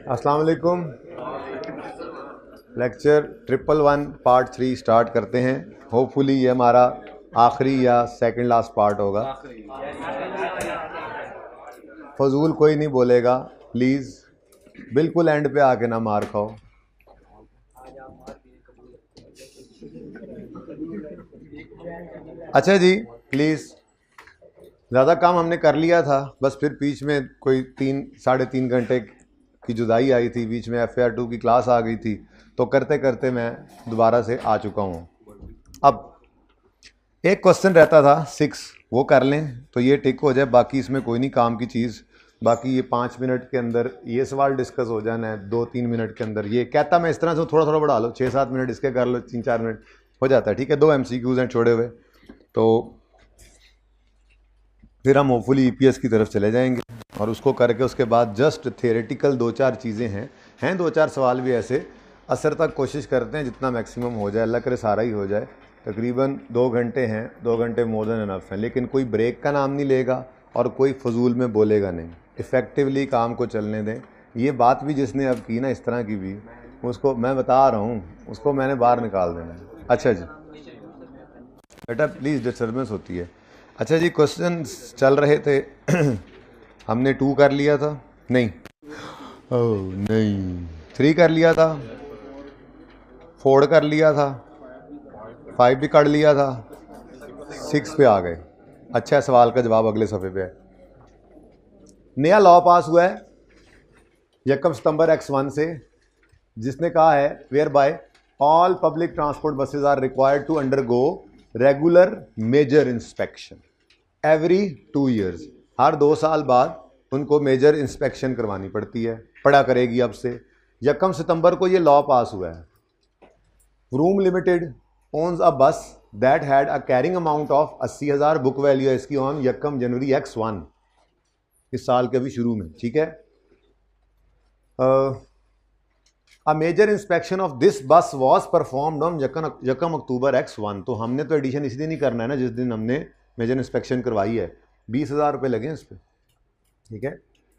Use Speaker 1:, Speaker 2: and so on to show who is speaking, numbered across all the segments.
Speaker 1: अस्सलाम वालेकुम। Lecture 111 part 3 start करते हैं। होपफुली ये हमारा आखिरी या सेकंड लास्ट पार्ट होगा। फजूल कोई नहीं बोलेगा प्लीज़, बिल्कुल एंड पे आके ना मार खाओ। अच्छा जी प्लीज़, ज़्यादा काम हमने कर लिया था, बस फिर बीच में कोई 3-3.5 घंटे की जुदाई आई थी, बीच में FAR2 की क्लास आ गई थी, तो करते करते मैं दोबारा से आ चुका हूँ। अब एक क्वेश्चन रहता था 6, वो कर लें तो ये टिक हो जाए, बाकी इसमें कोई नहीं काम की चीज़। बाकी ये 5 मिनट के अंदर ये सवाल डिस्कस हो जाना है, 2-3 मिनट के अंदर ये कहता मैं इस तरह से थोड़ा थोड़ा बढ़ा लो, 6-7 मिनट इसके कर लो, 3-4 मिनट हो जाता है। ठीक है, 2 MCQs हैं छोड़े हुए, तो फिर हम होपफुली EPS की तरफ चले जाएंगे और उसको करके उसके बाद जस्ट थियोरेटिकल 2-4 चीज़ें हैं 2-4 सवाल भी ऐसे असर तक कोशिश करते हैं जितना मैक्सिमम हो जाए, अल्लाह करे सारा ही हो जाए। तकरीबन 2 घंटे हैं, 2 घंटे मोर देन इनफ हैं, लेकिन कोई ब्रेक का नाम नहीं लेगा और कोई फजूल में बोलेगा नहीं। इफ़ेक्टिवली काम को चलने दें। ये बात भी जिसने अब की ना इस तरह की भी, उसको मैं बता रहा हूँ, उसको मैंने बाहर निकाल देना है। अच्छा जी बेटा प्लीज़, डिस्टर्बेंस होती है। अच्छा जी, क्वेश्चन चल रहे थे हमने 2 कर लिया था, नहीं नहीं 3 कर लिया था, 4 कर लिया था, 5 भी कर लिया था, 6 पे आ गए। अच्छा, सवाल का जवाब अगले सफ़े पे है। नया लॉ पास हुआ है 1 सितंबर X1 से, जिसने कहा है whereby all public transport buses are required to undergo regular major inspection every 2 years. हर 2 साल बाद उनको मेजर इंस्पेक्शन करवानी पड़ती है, पड़ा करेगी अब से। 1 सितंबर को ये लॉ पास हुआ है। रूम लिमिटेड ओन्स अ बस that had a carrying amount of 80,000 book value है इसकी ऑन 1 जनवरी X1, इस साल के अभी शुरू में। ठीक है, A major inspection of this bus was performed on 1 October X1। तो हमने तो एडिशन इसी दिन ही करना है ना जिस दिन हमने मेजर इंस्पेक्शन करवाई है। 20,000 रुपये लगे इस पर। ठीक है,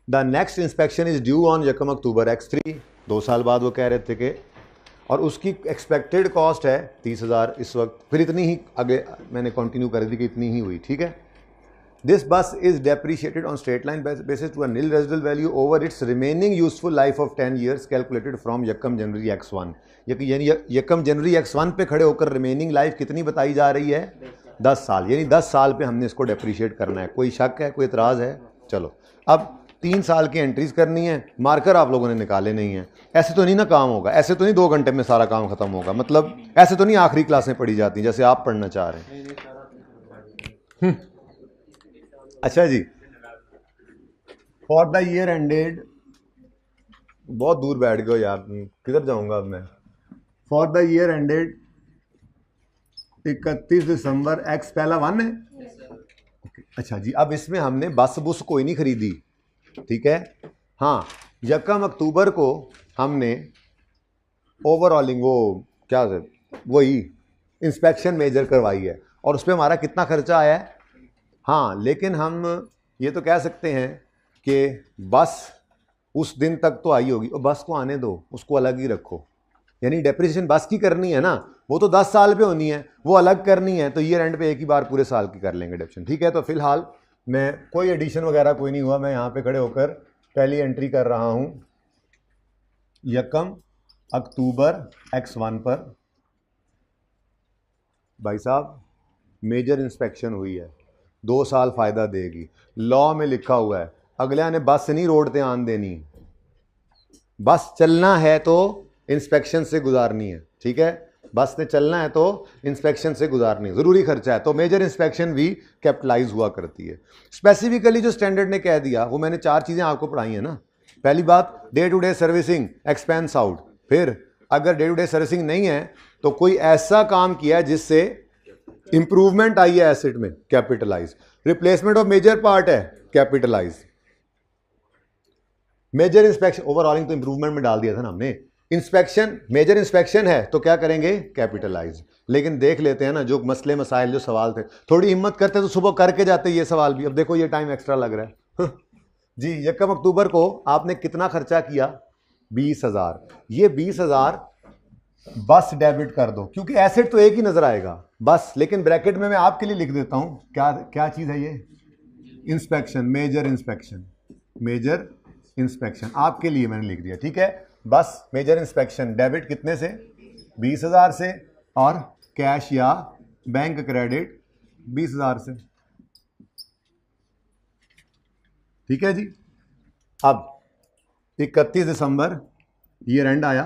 Speaker 1: the next inspection is due on 1 October X3। 2 साल बाद वो कह रहे थे कि, और उसकी एक्सपेक्टेड कॉस्ट है 30,000 इस वक्त। फिर इतनी ही आगे मैंने कंटिन्यू कर दी कि इतनी ही हुई। ठीक है, This bus is depreciated on straight line basis to a nil residual value over its remaining useful life of 10 years calculated from 1 January X1। यानी 1 जनवरी X1 पे खड़े होकर रिमेनिंग लाइफ कितनी बताई जा रही है? 10 साल। यानी 10 साल पे हमने इसको डेप्रीशिएट करना है। कोई शक है, कोई एतराज़ है? चलो, अब 3 साल की एंट्रीज करनी है। मार्कर आप लोगों ने निकाले नहीं है। ऐसे तो नहीं ना काम होगा, ऐसे तो नहीं 2 घंटे में सारा काम खत्म होगा। मतलब ऐसे तो नहीं आखिरी क्लासें पढ़ी जाती जैसे आप पढ़ना चाह रहे हैं। अच्छा जी, फॉर द ईयर एंडेड, बहुत दूर बैठ गए यार, किधर जाऊंगा अब मैं। For the year ended 31 December X पहला 1 है। अच्छा जी, अब इसमें हमने बस बुस कोई नहीं खरीदी। ठीक है, हाँ 1 अक्टूबर को हमने ओवरऑलिंग वो क्या वही इंस्पेक्शन मेजर करवाई है और उस पर हमारा कितना खर्चा आया है। हाँ, लेकिन हम ये तो कह सकते हैं कि बस उस दिन तक तो आई होगी और बस को आने दो, उसको अलग ही रखो। यानी डेप्रिसिएशन बस की करनी है ना, वो तो 10 साल पे होनी है, वो अलग करनी है, तो ईयर एंड पे एक ही बार पूरे साल की कर लेंगे डेप्रिसिएशन। ठीक है, तो फिलहाल मैं कोई एडिशन वगैरह कोई नहीं हुआ, मैं यहाँ पे खड़े होकर पहली एंट्री कर रहा हूँ 1 अक्टूबर X1 पर। भाई साहब, मेजर इंस्पेक्शन हुई है, 2 साल फ़ायदा देगी। लॉ में लिखा हुआ है अगले ने बस नहीं रोड पे आन देनी, बस चलना है तो इंस्पेक्शन से गुजारनी है। ठीक है, बस ने चलना है तो इंस्पेक्शन से गुजारनी है, ज़रूरी खर्चा है, तो मेजर इंस्पेक्शन भी कैपिटलाइज हुआ करती है। स्पेसिफिकली जो स्टैंडर्ड ने कह दिया वो मैंने 4 चीज़ें आपको पढ़ाई हैं ना। पहली बात, day to day servicing expense out. फिर अगर डे टू डे सर्विसिंग नहीं है तो कोई ऐसा काम किया जिससे इंप्रूवमेंट आई है एसेट में, capitalize. Replacement of major part है, कैपिटलाइज। मेजर इंस्पेक्शन, ओवरऑलिंग तो इंप्रूवमेंट में डाल दिया था ना हमने। इंस्पेक्शन, मेजर इंस्पेक्शन है तो क्या करेंगे? कैपिटलाइज। लेकिन देख लेते हैं ना जो मसले मसाइल जो सवाल थे, थोड़ी हिम्मत करते तो सुबह करके जाते ये सवाल भी। अब देखो ये टाइम एक्स्ट्रा लग रहा है जी। 1 अक्टूबर को आपने कितना खर्चा किया? 20,000, ये 20,000 बस डेबिट कर दो, क्योंकि एसेट तो एक ही नजर आएगा बस, लेकिन ब्रैकेट में मैं आपके लिए लिख देता हूं क्या क्या चीज है ये, inspection, major inspection, major inspection आपके लिए मैंने लिख दिया, ठीक है। बस मेजर इंस्पेक्शन डेबिट कितने से, 20,000 से, और कैश या बैंक क्रेडिट 20,000 से, ठीक है जी। अब 31 दिसंबर ईयर एंड आया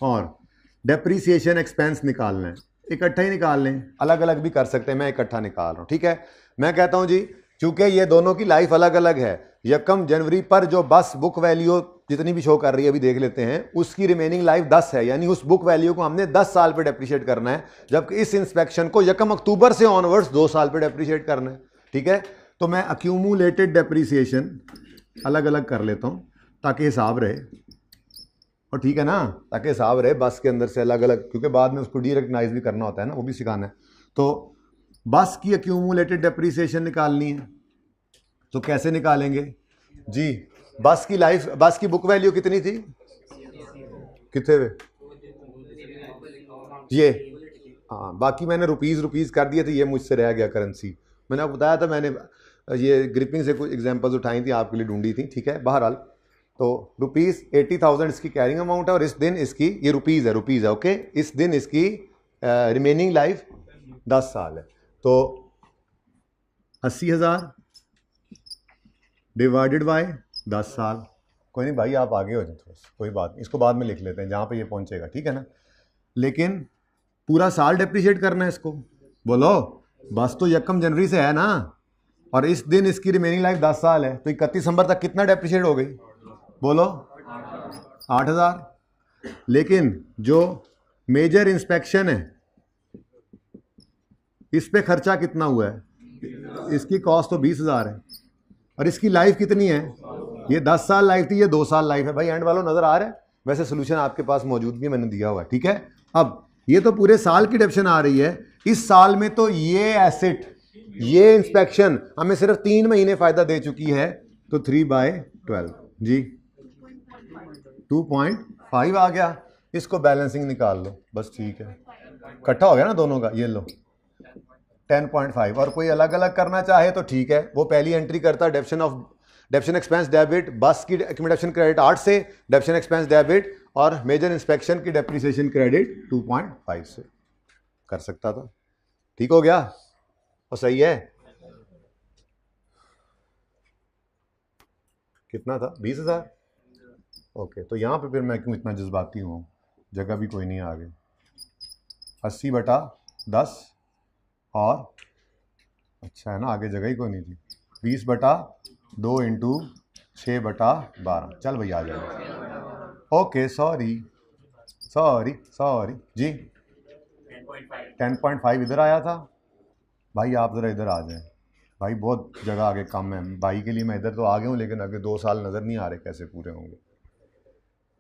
Speaker 1: और डेप्रीसिएशन एक्सपेंस निकालना है, इकट्ठा ही निकाल लें, अलग अलग भी कर सकते हैं, मैं इकट्ठा निकाल रहा हूं, ठीक है। मैं कहता हूं जी, चूंकि ये दोनों की लाइफ अलग अलग है, 1 जनवरी पर जो बस बुक वैल्यू जितनी भी शो कर रही है अभी देख लेते हैं, उसकी रिमेनिंग लाइफ 10 है, यानी उस बुक वैल्यू को हमने 10 साल पे डेप्रिशिएट करना है, जबकि इस इंस्पेक्शन को 1 अक्टूबर से ऑनवर्ड्स 2 साल पे डेप्रिशिएट करना है, ठीक है। तो मैं अक्यूमुलेटेड डेप्रिसिएशन अलग अलग कर लेता हूं ताकि हिसाब रहे, और ठीक है ना, ताकि हिसाब रहे बस के अंदर से अलग अलग, क्योंकि बाद में उसको डी-रिकग्नाइज भी करना होता है ना, वो भी सिखाना है। तो बस की अक्यूमुलेटेड डेप्रिसिएशन निकालनी है, तो कैसे निकालेंगे जी, बस की लाइफ, बस की बुक वैल्यू कितनी थी, कितने वे ये, हाँ बाकी मैंने रुपीज़ कर दिए थे, ये मुझसे रह गया करेंसी, मैंने आपको बताया था, मैंने ये ग्रिपिंग से कुछ एग्जांपल्स उठाई थी आपके लिए, ढूंढी थी, ठीक है। बहरहाल तो ₹80,000 इसकी कैरिंग अमाउंट है, और इस दिन इसकी, ये रुपीज़ है ओके, इस दिन इसकी रिमेनिंग लाइफ 10 साल है, तो 80,000 डिवाइडेड बाय 10 साल, कोई नहीं भाई आप आगे हो जाए थोड़ा सा, कोई बात नहीं, इसको बाद में लिख लेते हैं जहाँ पे ये पहुँचेगा, ठीक है ना। लेकिन पूरा साल डेप्रिशिएट करना है इसको, बोलो बस तो 1 जनवरी से है ना, और इस दिन इसकी रिमेनिंग लाइफ 10 साल है, तो 31 दिसंबर तक कितना डेप्रिशिएट हो गई, बोलो 8,000। लेकिन जो मेजर इंस्पेक्शन है इस पे खर्चा कितना हुआ है, इसकी कॉस्ट तो 20,000 है, और इसकी लाइफ कितनी है, ये 10 साल लाइफ थी, ये 2 साल लाइफ है, भाई एंड वालों नजर आ रहा है, वैसे सोल्यूशन आपके पास मौजूद भी मैंने दिया हुआ है, ठीक है। अब ये तो पूरे साल की डेप्शन आ रही है, इस साल में तो ये एसेट, ये इंस्पेक्शन हमें सिर्फ 3 महीने फायदा दे चुकी है, तो 3/12 जी 2.5 आ गया, इसको बैलेंसिंग निकाल लो बस, ठीक है, इकट्ठा हो गया ना दोनों का, ये लो 10.5, और कोई अलग अलग करना चाहे तो ठीक है, वो पहली एंट्री करता है डेप्शन एक्सपेंस डेबिट, बस की एक्यूमुलेशन क्रेडिट 8 से, डेप्शन एक्सपेंस डेबिट, और मेजर इंस्पेक्शन की डेप्रिसिएशन क्रेडिट 2.5 से कर सकता था, ठीक हो गया और सही है। कितना था, 20,000, ओके। तो यहां पे फिर मैं क्यों इतना जज्बाती हूँ, जगह भी कोई नहीं आगे, 80/10, और अच्छा है ना आगे जगह ही कोई नहीं थी, 20/2 × 6/12, चल भैया आ जाएगा, ओके सॉरी जी 10.5 इधर आया था, भाई आप ज़रा इधर आ जाएं, भाई बहुत जगह आगे कम है, भाई के लिए मैं इधर तो आ गया हूँ, लेकिन आगे 2 साल नज़र नहीं आ रहे कैसे पूरे होंगे।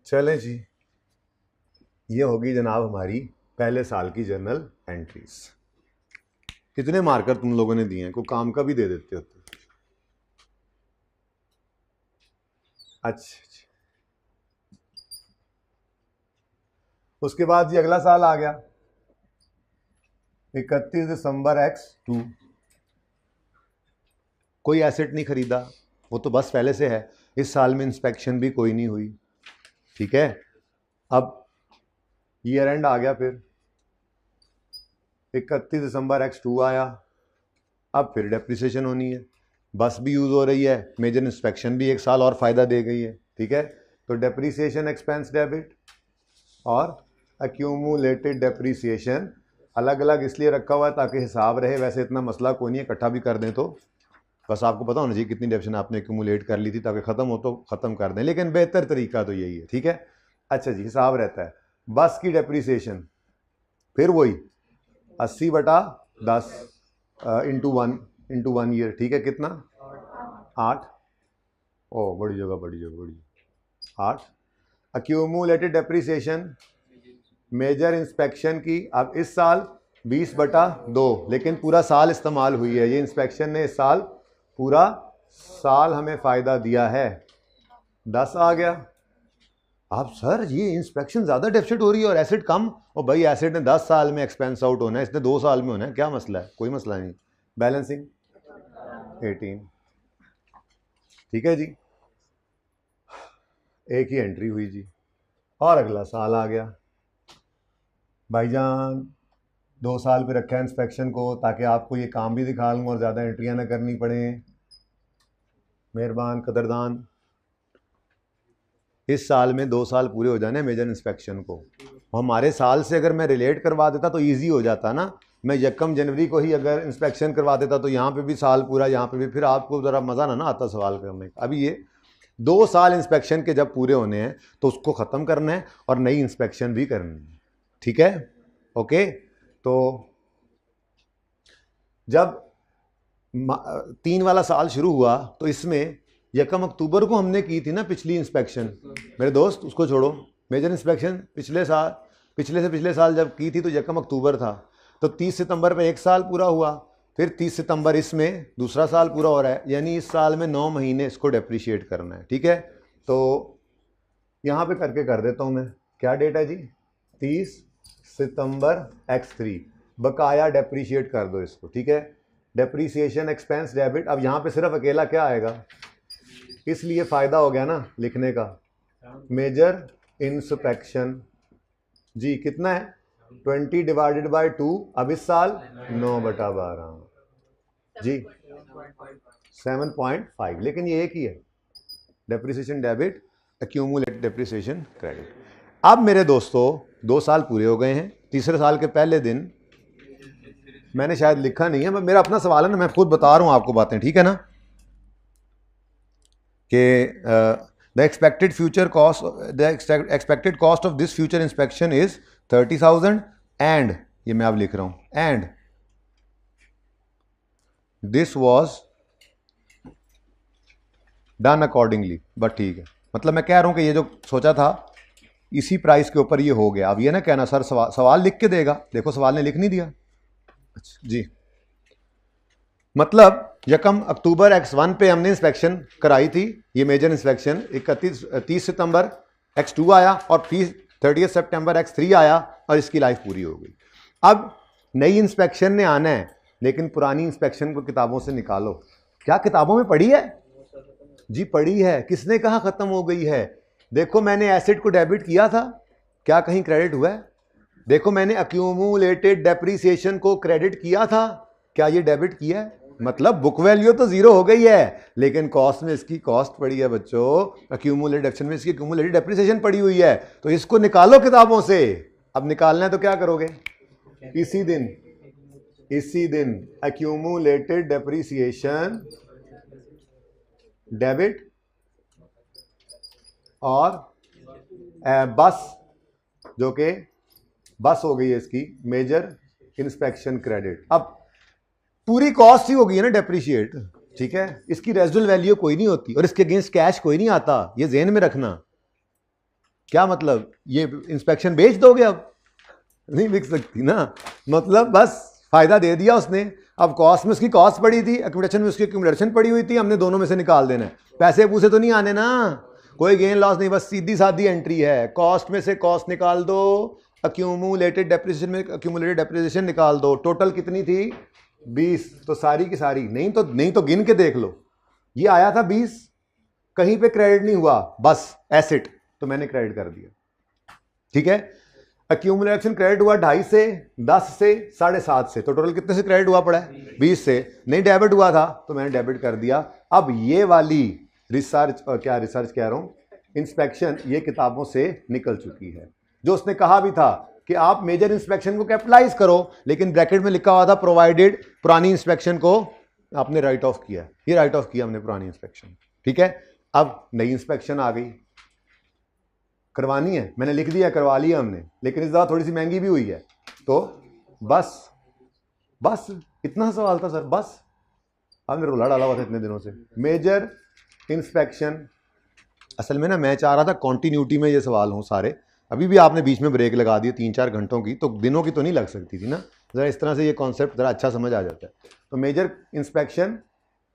Speaker 1: चलें जी, ये होगी जनाब हमारी पहले साल की जर्नल एंट्रीज। कितने मार्कर तुम लोगों ने दिए हैं, कोई काम का भी दे देते होते। अच्छा, उसके बाद जी अगला साल आ गया, 31 दिसंबर X2, कोई एसेट नहीं खरीदा, वो तो बस पहले से है, इस साल में इंस्पेक्शन भी कोई नहीं हुई, ठीक है। अब ईयर एंड आ गया, फिर 31 दिसंबर X2 आया, अब फिर डेप्रिसिएशन होनी है, बस भी यूज़ हो रही है, मेजर इंस्पेक्शन भी 1 साल और फ़ायदा दे गई है, ठीक है। तो डेप्रिसिएशन एक्सपेंस डेबिट और एक्यूमुलेटेड डेप्रिसिएशन अलग अलग इसलिए रखा हुआ है ताकि हिसाब रहे, वैसे इतना मसला कोई नहीं है, इकट्ठा भी कर दें तो, बस आपको पता होना चाहिए कितनी डेप्शन आपने एक्यूमुलेट कर ली थी, ताकि ख़त्म हो तो ख़त्म कर दें, लेकिन बेहतर तरीका तो यही है, ठीक है। अच्छा जी, हिसाब रहता है, बस की डेप्रिसिएशन फिर वही 80/10 × 1 ईयर, ठीक है, कितना 8, ओ बड़ी जगह 8। एक्यूमुलेटेड डेप्रिसिएशन मेजर इंस्पेक्शन की, अब इस साल 20/2, लेकिन पूरा साल इस्तेमाल हुई है, ये इंस्पेक्शन ने इस साल पूरा साल हमें फ़ायदा दिया है, 10 आ गया। आप सर ये इंस्पेक्शन ज़्यादा डेफिसिट हो रही है और एसिड कम, और भाई एसिड ने 10 साल में एक्सपेंस आउट होना है, इसने 2 साल में होना है, क्या मसला है? कोई मसला नहीं। बैलेंसिंग 18, ठीक है जी, एक ही एंट्री हुई जी, और अगला साल आ गया। भाईजान 2 साल पे रखा है इंस्पेक्शन को ताकि आपको ये काम भी दिखा लूँ और ज़्यादा एंट्रियाँ ना करनी पड़े। मेहरबान कदरदान, इस साल में 2 साल पूरे हो जाने मेजर इंस्पेक्शन को। हमारे साल से अगर मैं रिलेट करवा देता तो ईजी हो जाता ना। मैं 1 जनवरी को ही अगर इंस्पेक्शन करवा देता तो यहाँ पे भी साल पूरा, यहाँ पे भी, फिर आपको ज़रा मज़ा ना आता सवाल करने का। अभी ये 2 साल इंस्पेक्शन के जब पूरे होने हैं तो उसको ख़त्म करना है और नई इंस्पेक्शन भी करनी है, ठीक है? ओके, तो जब 3 वाला साल शुरू हुआ तो इसमें 1 अक्टूबर को हमने की थी ना पिछली इंस्पेक्शन, मेरे दोस्त उसको छोड़ो, मेजर इंस्पेक्शन पिछले से पिछले साल जब की थी तो 1 अक्टूबर था, तो 30 सितंबर पे 1 साल पूरा हुआ, फिर 30 सितंबर इसमें दूसरा साल पूरा हो रहा है, यानी इस साल में 9 महीने इसको डेप्रीशिएट करना है, ठीक है? तो यहाँ पे करके कर देता हूँ मैं, क्या डेट है जी? 30 सितंबर x3, बकाया डेप्रीशिएट कर दो इसको, ठीक है? Depreciation expense debit. अब यहाँ पे सिर्फ अकेला क्या आएगा, इसलिए फ़ायदा हो गया ना लिखने का, मेजर इंस्पेक्शन जी कितना है 20 डिवाइडेड बाय 2, अब इस साल 9/12 जी 7.5, लेकिन ये एक ही है, depreciation debit, accumulated depreciation credit. अब मेरे दोस्तों 2 साल पूरे हो गए हैं, तीसरे साल के पहले दिन, मैंने शायद लिखा नहीं है, मेरा अपना सवाल है ना, मैं खुद बता रहा हूँ आपको बातें, ठीक है ना, कि the expected future cost, the expected cost of this future inspection is 30,000 and, ये मैं अब लिख रहा हूँ, and this was done accordingly, but ठीक है, मतलब मैं कह रहा हूँ कि ये जो सोचा था इसी प्राइस के ऊपर ये हो गया। अब ये ना कहना सर सवाल लिख के देगा, देखो सवाल ने लिख नहीं दिया। अच्छा जी, मतलब 1 अक्टूबर x1 पे हमने इंस्पेक्शन कराई थी, ये मेजर इंस्पेक्शन, 30 सितंबर x2 आया और 30 सितंबर x3 आया और इसकी लाइफ पूरी हो गई। अब नई इंस्पेक्शन ने आना है, लेकिन पुरानी इंस्पेक्शन को किताबों से निकालो। क्या किताबों में पढ़ी है जी? पढ़ी है। किसने कहा खत्म हो गई है? देखो मैंने एसेट को डेबिट किया था, क्या कहीं क्रेडिट हुआ है? देखो मैंने अक्यूमुलेटेड डेप्रीसिएशन को क्रेडिट किया था, क्या ये डेबिट किया है? मतलब बुक वैल्यू तो 0 हो गई है, लेकिन कॉस्ट में इसकी कॉस्ट पड़ी है बच्चों, अक्यूमुलेटेड डेप्रिसिएशन में इसकी अक्यूमुलेटेड डेप्रिसिएशन पड़ी हुई है, तो इसको निकालो किताबों से। अब निकालना है तो क्या करोगे? इसी दिन अक्यूमुलेटेड डेप्रिसिएशन डेबिट और बस, जो कि बस हो गई है इसकी मेजर इंस्पेक्शन क्रेडिट। अब पूरी कॉस्ट ही हो गई है ना डेप्रीशिएट, ठीक है? इसकी रेजिडुअल वैल्यू कोई नहीं होती और इसके अगेंस्ट कैश कोई नहीं आता, ये ज़हन में रखना। क्या मतलब, ये इंस्पेक्शन बेच दोगे? अब नहीं बिक सकती ना, मतलब बस फायदा दे दिया उसने। अब कॉस्ट में उसकी कॉस्ट पड़ी थी, एक्यूमुलेशन में उसकी एक्यूमुलेशन पड़ी हुई थी, हमने दोनों में से निकाल देना है। पैसे पूसे तो नहीं आने ना, कोई गेन लॉस नहीं, बस सीधी सादी एंट्री है। कॉस्ट में से कॉस्ट निकाल दो, अक्यूमुलेटेड डेप्रिसिएशन में अक्यूमुलेटेड डेप्रिसिएशन निकाल दो, टोटल कितनी थी? 20, तो सारी की सारी, नहीं तो गिन के देख लो, ये आया था 20, कहीं पे क्रेडिट नहीं हुआ, बस एसेट, तो मैंने क्रेडिट कर दिया, ठीक है? अक्यूमुलेशन क्रेडिट हुआ 2.5 से, 10 से, 7.5 से, तो टोटल कितने से क्रेडिट हुआ पड़ा है? 20 से। नहीं डेबिट हुआ था तो मैंने डेबिट कर दिया। अब ये वाली रिसर्च, क्या रिसर्च कह रहा हूं, इंस्पेक्शन, ये किताबों से निकल चुकी है। जो उसने कहा भी था कि आप मेजर इंस्पेक्शन को कैपिटलाइज करो, लेकिन ब्रैकेट में लिखा हुआ था प्रोवाइडेड पुरानी इंस्पेक्शन को आपने राइट ऑफ किया, ये राइट ऑफ किया हमने पुरानी इंस्पेक्शन, ठीक है? अब नई इंस्पेक्शन आ गई, करवानी है, मैंने लिख दिया, करवा लिया हमने, लेकिन इस बार थोड़ी सी महंगी भी हुई है, तो बस इतना सवाल था सर, बस आपने रोला डाला हुआ था इतने दिनों से। मेजर इंस्पेक्शन, असल में ना मैं चाह रहा था कॉन्टिन्यूटी में ये सवाल हों सारे, अभी भी आपने बीच में ब्रेक लगा दी 3-4 घंटों की, तो दिनों की तो नहीं लग सकती थी ना, ज़रा इस तरह से ये कॉन्सेप्ट ज़रा अच्छा समझ आ जाता है। तो मेजर इंस्पेक्शन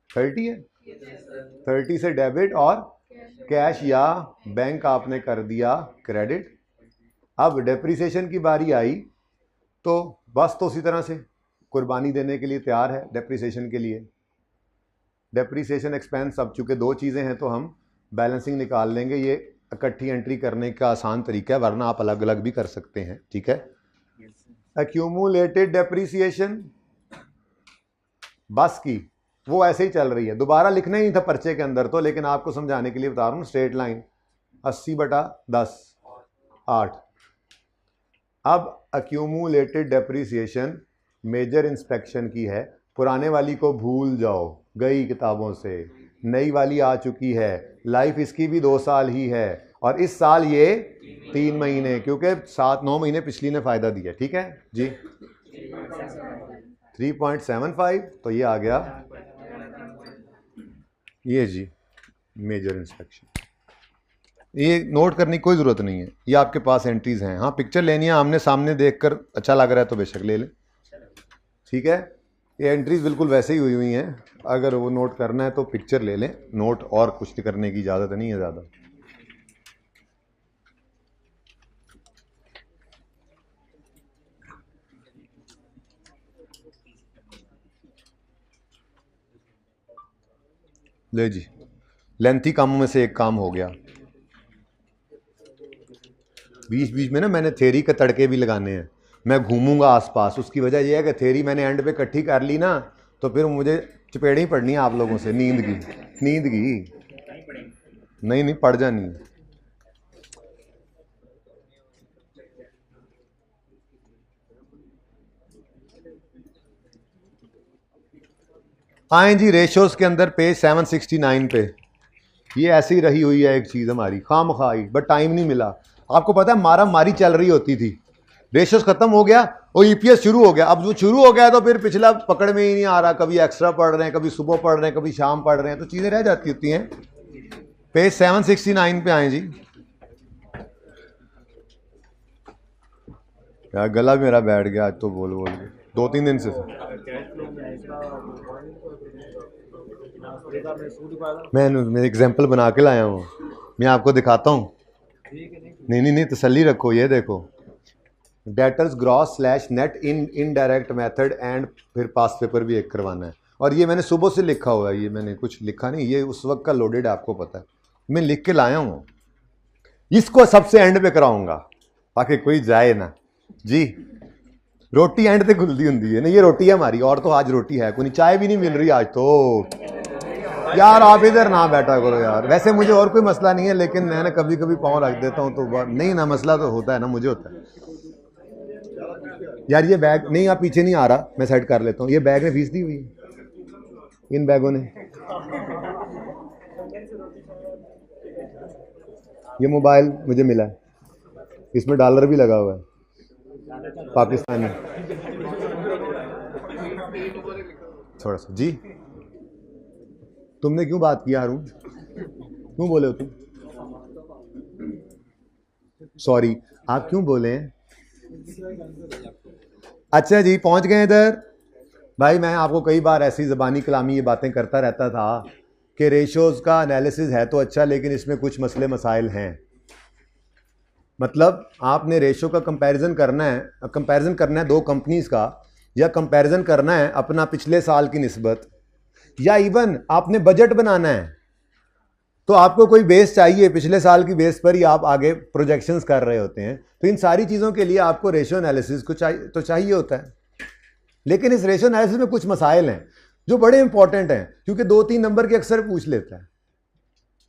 Speaker 1: 30 है, 30 से डेबिट और कैश या बैंक आपने कर दिया क्रेडिट। अब डेप्रिसिएशन की बारी आई तो बस तो उसी तरह से कुर्बानी देने के लिए तैयार है डेप्रिसिएशन के लिए। डेप्रिसिएशन एक्सपेंस, अब चूँकि दो चीज़ें हैं तो हम बैलेंसिंग निकाल लेंगे। ये इकट्ठी एंट्री करने का आसान तरीका है, वरना आप अलग अलग भी कर सकते हैं, ठीक है। एक्यूमुलेटेड डेप्रिसिएशन बस की वो ऐसे ही चल रही है, दोबारा लिखना ही नहीं था पर्चे के अंदर तो, लेकिन आपको समझाने के लिए बता रहा हूँ। Straight line 80/10 8। अब एक्यूमुलेटेड डेप्रिसिएशन मेजर इंस्पेक्शन की है। पुराने वाली को भूल जाओ, गई किताबों से, नई वाली आ चुकी है। लाइफ इसकी भी 2 साल ही है और इस साल ये 3 महीने, क्योंकि 7-9 महीने पिछली ने फ़ायदा दिया, ठीक है जी। 3.75 तो ये आ गया, ये जी मेजर इंस्पेक्शन। ये नोट करने की कोई ज़रूरत नहीं है, ये आपके पास एंट्रीज हैं। हाँ, पिक्चर लेनी है आमने सामने देखकर अच्छा लग रहा है तो बेशक ले लें, ठीक है। ये एंट्रीज बिल्कुल वैसे ही हुई हैं, अगर वो नोट करना है तो पिक्चर ले लें, नोट और कुछ करने की इजाज़त नहीं है ज़्यादा। ले जी, लेंथी कामों में से एक काम हो गया। बीच बीच में ना मैंने थ्योरी के तड़के भी लगाने हैं, मैं घूमूंगा आसपास। उसकी वजह यह है कि थ्योरी मैंने एंड पे इकट्ठी कर ली ना, तो फिर मुझे चपेड़ी ही पड़नी है आप लोगों से, नींद की नहीं पड़ जानी है। आए जी रेशोज के अंदर पेज 769 पे, ये ऐसी रही हुई है एक चीज़ हमारी खामखाई, बट टाइम नहीं मिला। आपको पता है मारा मारी चल रही होती थी, रेशोज खत्म हो गया और ईपीएस शुरू हो गया। अब जो शुरू हो गया तो फिर पिछला पकड़ में ही नहीं आ रहा, कभी एक्स्ट्रा पढ़ रहे हैं, कभी सुबह पढ़ रहे हैं, कभी शाम पढ़ रहे हैं, तो चीज़ें रह जाती होती हैं। पेज 769 पे आए जी। यार गला मेरा बैठ गया आज तो बोल के 2-3 दिन से। मैं एग्जाम्पल बना के लाया हूँ, मैं आपको दिखाता हूँ। नहीं तसल्ली रखो। ये देखो, debtors gross / net in indirect method and फिर पास पेपर भी एक करवाना है। और ये मैंने सुबह से लिखा हुआ है, ये मैंने कुछ लिखा नहीं, ये उस वक्त का लोडेड है, आपको पता है। मैं लिख के लाया हूँ, इसको सबसे एंड पे कराऊंगा ताकि कोई जाए ना जी। रोटी एंड पे खुलती होंगी है ना, ये रोटी है हमारी, और तो आज रोटी है कोई, चाय भी नहीं मिल रही आज तो। यार आप इधर ना बैठा करो यार, वैसे मुझे और कोई मसला नहीं है, लेकिन मैंने कभी कभी पाँव रख देता हूँ तो नहीं ना, मसला तो होता है ना, मुझे होता है। यार ये बैग नहीं, आप पीछे नहीं आ रहा, मैं सेट कर लेता हूँ। ये बैग ने फीस दी हुई है इन बैगों ने। ये मोबाइल मुझे मिला है, इसमें $1 भी लगा हुआ है पाकिस्तानी। थोड़ा सा जी, तुमने क्यों बात किया हारून, क्यों बोले हो तुम? सॉरी, आप क्यों बोले हैं? अच्छा जी, पहुंच गए इधर। भाई मैं आपको कई बार ऐसी ज़बानी कलामी ये बातें करता रहता था कि रेशोज़ का एनालिसिस है तो अच्छा, लेकिन इसमें कुछ मसले मसाइल हैं। मतलब आपने रेशो का कंपैरिजन करना है 2 कंपनीज़ का, या कंपैरिजन करना है अपना पिछले साल की निस्बत, या इवन आपने बजट बनाना है, तो आपको कोई बेस चाहिए, पिछले साल की बेस पर ही आप आगे प्रोजेक्शंस कर रहे होते हैं। तो इन सारी चीज़ों के लिए आपको रेशो एनालिसिस को चाहिए होता है। लेकिन इस रेशो एनालिसिस में कुछ मसाइल हैं जो बड़े इंपॉर्टेंट हैं, क्योंकि 2-3 नंबर के अक्सर पूछ लेता है,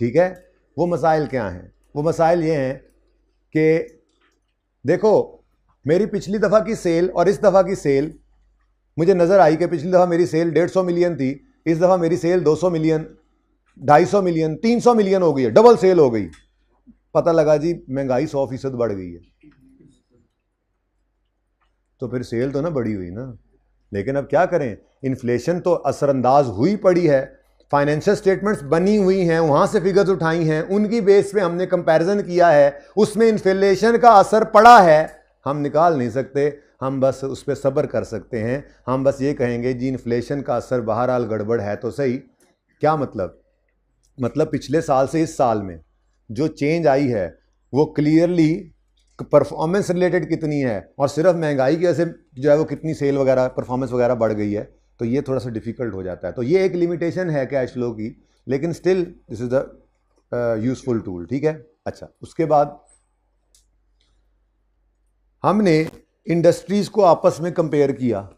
Speaker 1: ठीक है। वो मसाइल क्या हैं? वो मसाइल ये हैं कि देखो, मेरी पिछली दफ़ा की सेल और इस दफ़ा की सेल मुझे नज़र आई कि पिछली दफ़ा मेरी सेल 150 मिलियन थी, इस दफ़ा मेरी सेल 200 मिलियन, 250 मिलियन, 300 मिलियन हो गई है, डबल सेल हो गई। पता लगा जी महंगाई 100% बढ़ गई है। तो फिर सेल तो ना बढ़ी हुई ना, लेकिन अब क्या करें, इन्फ्लेशन तो असरअंदाज हुई पड़ी है। फाइनेंशियल स्टेटमेंट्स बनी हुई हैं, वहाँ से फिगर्स उठाई हैं, उनकी बेस पे हमने कंपैरिजन किया है, उसमें इन्फ्लेशन का असर पड़ा है। हम निकाल नहीं सकते, हम बस उस पर सब्र कर सकते हैं। हम बस ये कहेंगे जी इन्फ्लेशन का असर बहरहाल गड़बड़ है तो सही। क्या मतलब? मतलब पिछले साल से इस साल में जो चेंज आई है वो क्लियरली परफॉर्मेंस रिलेटेड कितनी है, और सिर्फ महंगाई की वजह से जो है वो कितनी सेल वगैरह परफॉर्मेंस वगैरह बढ़ गई है, तो ये थोड़ा सा डिफिकल्ट हो जाता है। तो ये एक लिमिटेशन है कैश फ्लो की, लेकिन still this is the useful tool. ठीक है। अच्छा, उसके बाद हमने इंडस्ट्रीज को आपस में कंपेयर किया।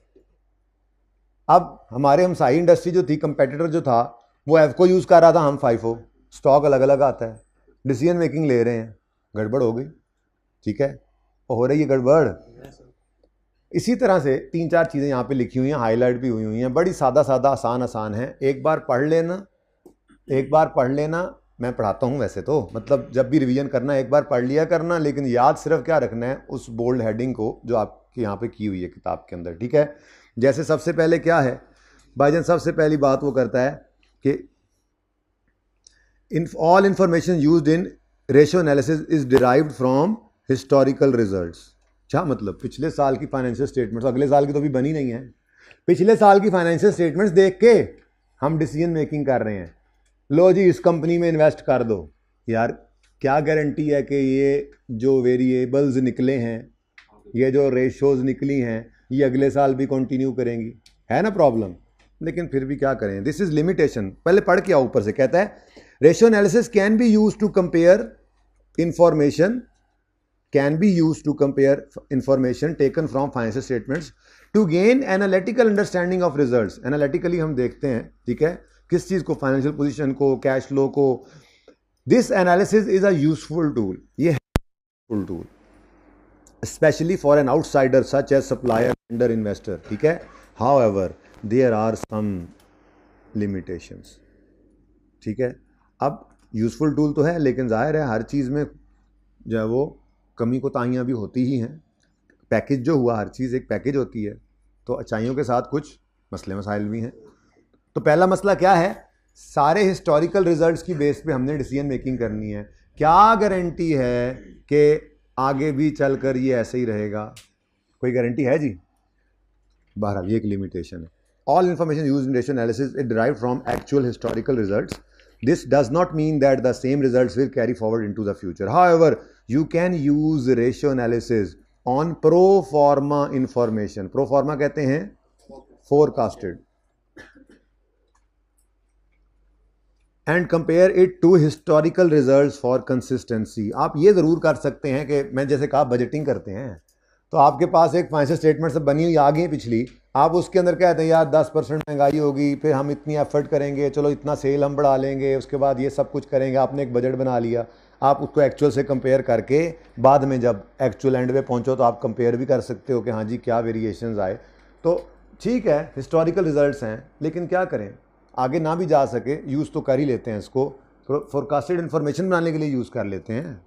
Speaker 1: अब हमारे हमसाई इंडस्ट्री जो थी, कंपेटिटर जो था वो एफको यूज कर रहा था, हम फाइफो, स्टॉक अलग अलग आता है, डिसीजन मेकिंग ले रहे हैं, गड़बड़ हो गई। ठीक है, हो रही है गड़बड़। इसी तरह से 3-4 चीज़ें यहाँ पे लिखी हुई हैं, हाईलाइट भी हुई हैं, बड़ी सादा सादा आसान है। एक बार पढ़ लेना, मैं पढ़ाता हूँ वैसे तो, मतलब जब भी रिवीजन करना एक बार पढ़ लिया करना, लेकिन याद सिर्फ क्या रखना है, उस बोल्ड हेडिंग को जो आपकी यहाँ पे की हुई है किताब के अंदर। ठीक है। जैसे सबसे पहले क्या है भाईजान, सबसे पहली बात वो करता है कि all information used in ratio analysis is derived from historical results. क्या मतलब, पिछले साल की फाइनेंशियल स्टेटमेंट्स, अगले साल की तो अभी बनी नहीं है, पिछले साल की फाइनेंशियल स्टेटमेंट्स देख के हम डिसीजन मेकिंग कर रहे हैं। लो जी, इस कंपनी में इन्वेस्ट कर दो। यार क्या गारंटी है कि ये जो वेरिएबल्स निकले हैं, ये जो रेशोज निकली हैं, ये अगले साल भी कंटिन्यू करेंगी? है ना प्रॉब्लम। लेकिन फिर भी क्या करें, दिस इज लिमिटेशन। पहले पढ़ के आओ, ऊपर से कहता है ratio analysis can be use to compare information taken from financial statements to gain analytical understanding of results। Analytically हम देखते हैं, ठीक है, किस चीज़ को, फाइनेंशियल पोजीशन को, कैश फ्लो को। This analysis is a useful tool, ये है useful tool, specially for an outsider such as supplier, vendor, investor. ठीक है। However there are some limitations. ठीक है। अब यूजफुल टूल तो है, लेकिन जाहिर है हर चीज़ में जो है वो कमी कोताहियाँ भी होती ही हैं। पैकेज जो हुआ, हर चीज़ एक पैकेज होती है, तो अच्छाइयों के साथ कुछ मसले मसाइल भी हैं। तो पहला मसला क्या है, सारे हिस्टोरिकल रिजल्ट्स की बेस पे हमने डिसीजन मेकिंग करनी है। क्या गारंटी है कि आगे भी चलकर ये ऐसे ही रहेगा? कोई गारंटी है जी? बहरहाल ये एक लिमिटेशन है। All information used in ratio analysis is derived from actual historical results. This does not mean that the same results will carry forward into the future. However, you can use ratio analysis on pro forma information. Pro forma कहते हैं forecasted, and compare it to historical results for consistency. आप ये ज़रूर कर सकते हैं कि मैं जैसे कहा बजटिंग करते हैं, तो आपके पास एक फाइनेंशियल स्टेटमेंट सब बनी हुई आ गई है पिछली, आप उसके अंदर कहते हैं यार 10% महंगाई होगी, फिर हम इतनी एफर्ट करेंगे, चलो इतना सेल हम बढ़ा लेंगे, उसके बाद ये सब कुछ करेंगे। आपने एक बजट बना लिया, आप उसको एक्चुअल से कंपेयर करके बाद में जब एक्चुअल एंड पे पहुंचो तो आप कंपेयर भी कर सकते हो कि हाँ जी क्या वेरिएशंस आए। तो ठीक है, हिस्टोरिकल रिजल्ट्स हैं, लेकिन क्या करें, आगे ना भी जा सके, यूज़ तो कर ही लेते हैं इसको, फोरकास्टेड इन्फॉर्मेशन बनाने के लिए यूज़ कर लेते हैं,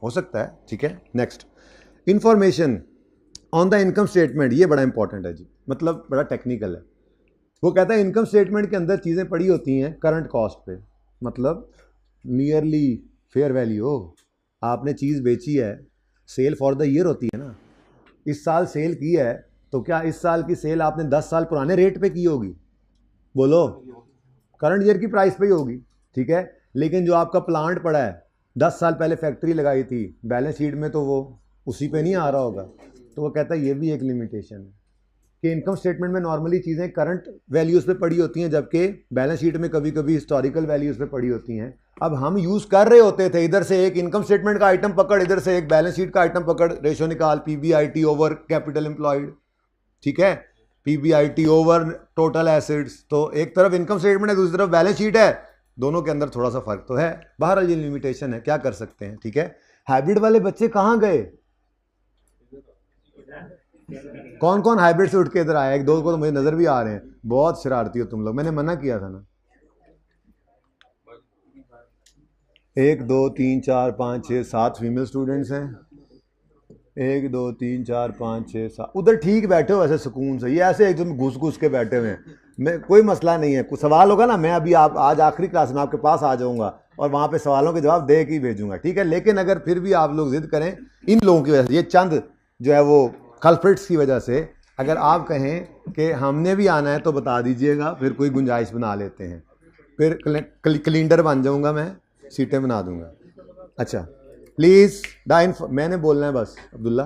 Speaker 1: हो सकता है। ठीक है। Next, information on the income statement, ये बड़ा इंपॉर्टेंट है जी, मतलब बड़ा टेक्निकल है। वो कहता है इनकम स्टेटमेंट के अंदर चीज़ें पड़ी होती हैं करंट कॉस्ट पे, मतलब नियरली फेयर वैल्यू हो, आपने चीज़ बेची है, सेल फॉर द ईयर होती है ना, इस साल सेल की है, तो क्या इस साल की सेल आपने 10 साल पुराने रेट पे की होगी? बोलो, करंट ईयर की प्राइस पे ही होगी। ठीक है। लेकिन जो आपका प्लांट पड़ा है, 10 साल पहले फैक्ट्री लगाई थी, बैलेंस शीट में तो वो उसी पे नहीं आ रहा होगा। तो वो कहता है ये भी एक लिमिटेशन है कि इनकम स्टेटमेंट में नॉर्मली चीज़ें करंट वैल्यूज़ पे पड़ी होती हैं, जबकि बैलेंस शीट में कभी कभी हिस्टोरिकल वैल्यूज़ पे पड़ी होती हैं। अब हम यूज़ कर रहे होते थे, इधर से एक इनकम स्टेटमेंट का आइटम पकड़, इधर से एक बैलेंस शीट का आइटम पकड़, रेशो निकाल, पीबीआईटी ओवर कैपिटल एम्प्लॉयड। ठीक है, पीबीआईटी ओवर टोटल एसेट्स। तो एक तरफ इनकम स्टेटमेंट है, दूसरी तरफ बैलेंस शीट है, दोनों के अंदर थोड़ा सा फर्क तो है। बहरहाल ये लिमिटेशन है, क्या कर सकते हैं। ठीक है। हाइब्रिड वाले बच्चे कहाँ गए? कौन कौन हाइब्रिड से उठ के इधर आया? एक दो को तो मुझे नजर भी आ रहे हैं, बहुत शरारती हो तुम लोग, मैंने मना किया था ना। 1 2 3 4 5 6 7 फीमेल स्टूडेंट्स हैं। 1 2 3 4 5 6 7 उधर ठीक बैठे हो वैसे सुकून से, ये ऐसे एकदम घुस घुस के बैठे हुए हैं। मैं, कोई मसला नहीं है, कुछ सवाल होगा ना, मैं अभी आप आज आखिरी क्लास में आपके पास आ जाऊंगा और वहाँ पे सवालों के जवाब दे के ही भेजूंगा। ठीक है। लेकिन अगर फिर भी आप लोग जिद करें इन लोगों की वजह से, ये चंद जो है वो कल्प्रिट्स की वजह से, अगर आप कहें कि हमने भी आना है तो बता दीजिएगा, फिर कोई गुंजाइश बना लेते हैं। फिर कैलेंडर बन जाऊंगा मैं, सीटें बना दूंगा। अच्छा प्लीज मैंने बोलना है बस। अब्दुल्ला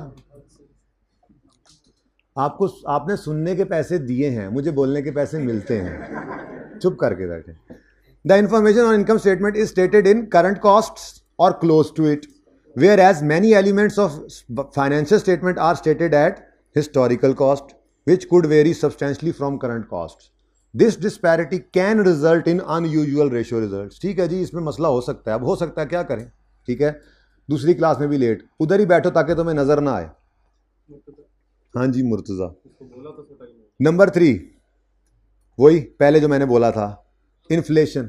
Speaker 1: आपको, आपने सुनने के पैसे दिए हैं, मुझे बोलने के पैसे मिलते हैं, चुप करके बैठे। The information on income statement is stated in current cost और close to it, whereas many elements of financial statement are stated at historical cost which could vary substantially from current cost. This disparity can result in unusual ratio result. ठीक है जी, इसमें मसला हो सकता है, अब हो सकता है क्या करें। ठीक है, दूसरी क्लास में भी लेट, उधर ही बैठो ताकि तुम्हें नजर ना आए। हाँ जी मुर्तजा। नंबर 3 वही पहले जो मैंने बोला था, इन्फ्लेशन।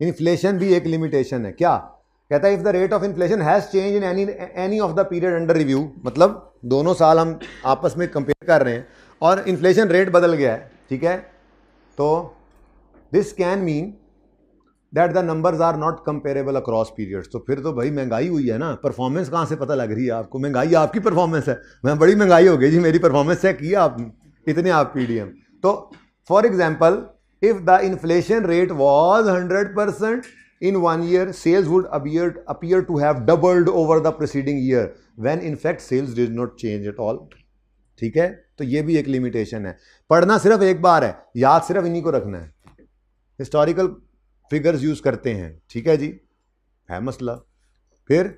Speaker 1: इन्फ्लेशन भी एक लिमिटेशन है। क्या कहता है? If the rate of inflation has change in any of the period under review, मतलब दोनों साल हम आपस में कंपेयर कर रहे हैं और इन्फ्लेशन रेट बदल गया है, ठीक है, तो this can mean that the numbers are not comparable across periods. तो फिर तो भाई महंगाई हुई है ना, परफॉर्मेंस कहाँ से पता लग रही है आपको? महंगाई आपकी परफॉर्मेंस है, मैं बड़ी महंगाई हो गई जी, मेरी परफॉर्मेंस चेक किया आपने, इतने आप पीडीएम। तो for example if the inflation rate was 100% in 1 year, sales would appear to have doubled over the preceding year, when in fact sales did not change at all. ठीक है, तो ये भी एक लिमिटेशन है। पढ़ना सिर्फ एक बार है, याद सिर्फ इन्हीं को रखना है, हिस्टोरिकल फिगर्स यूज करते हैं। ठीक है जी, है मसला। फिर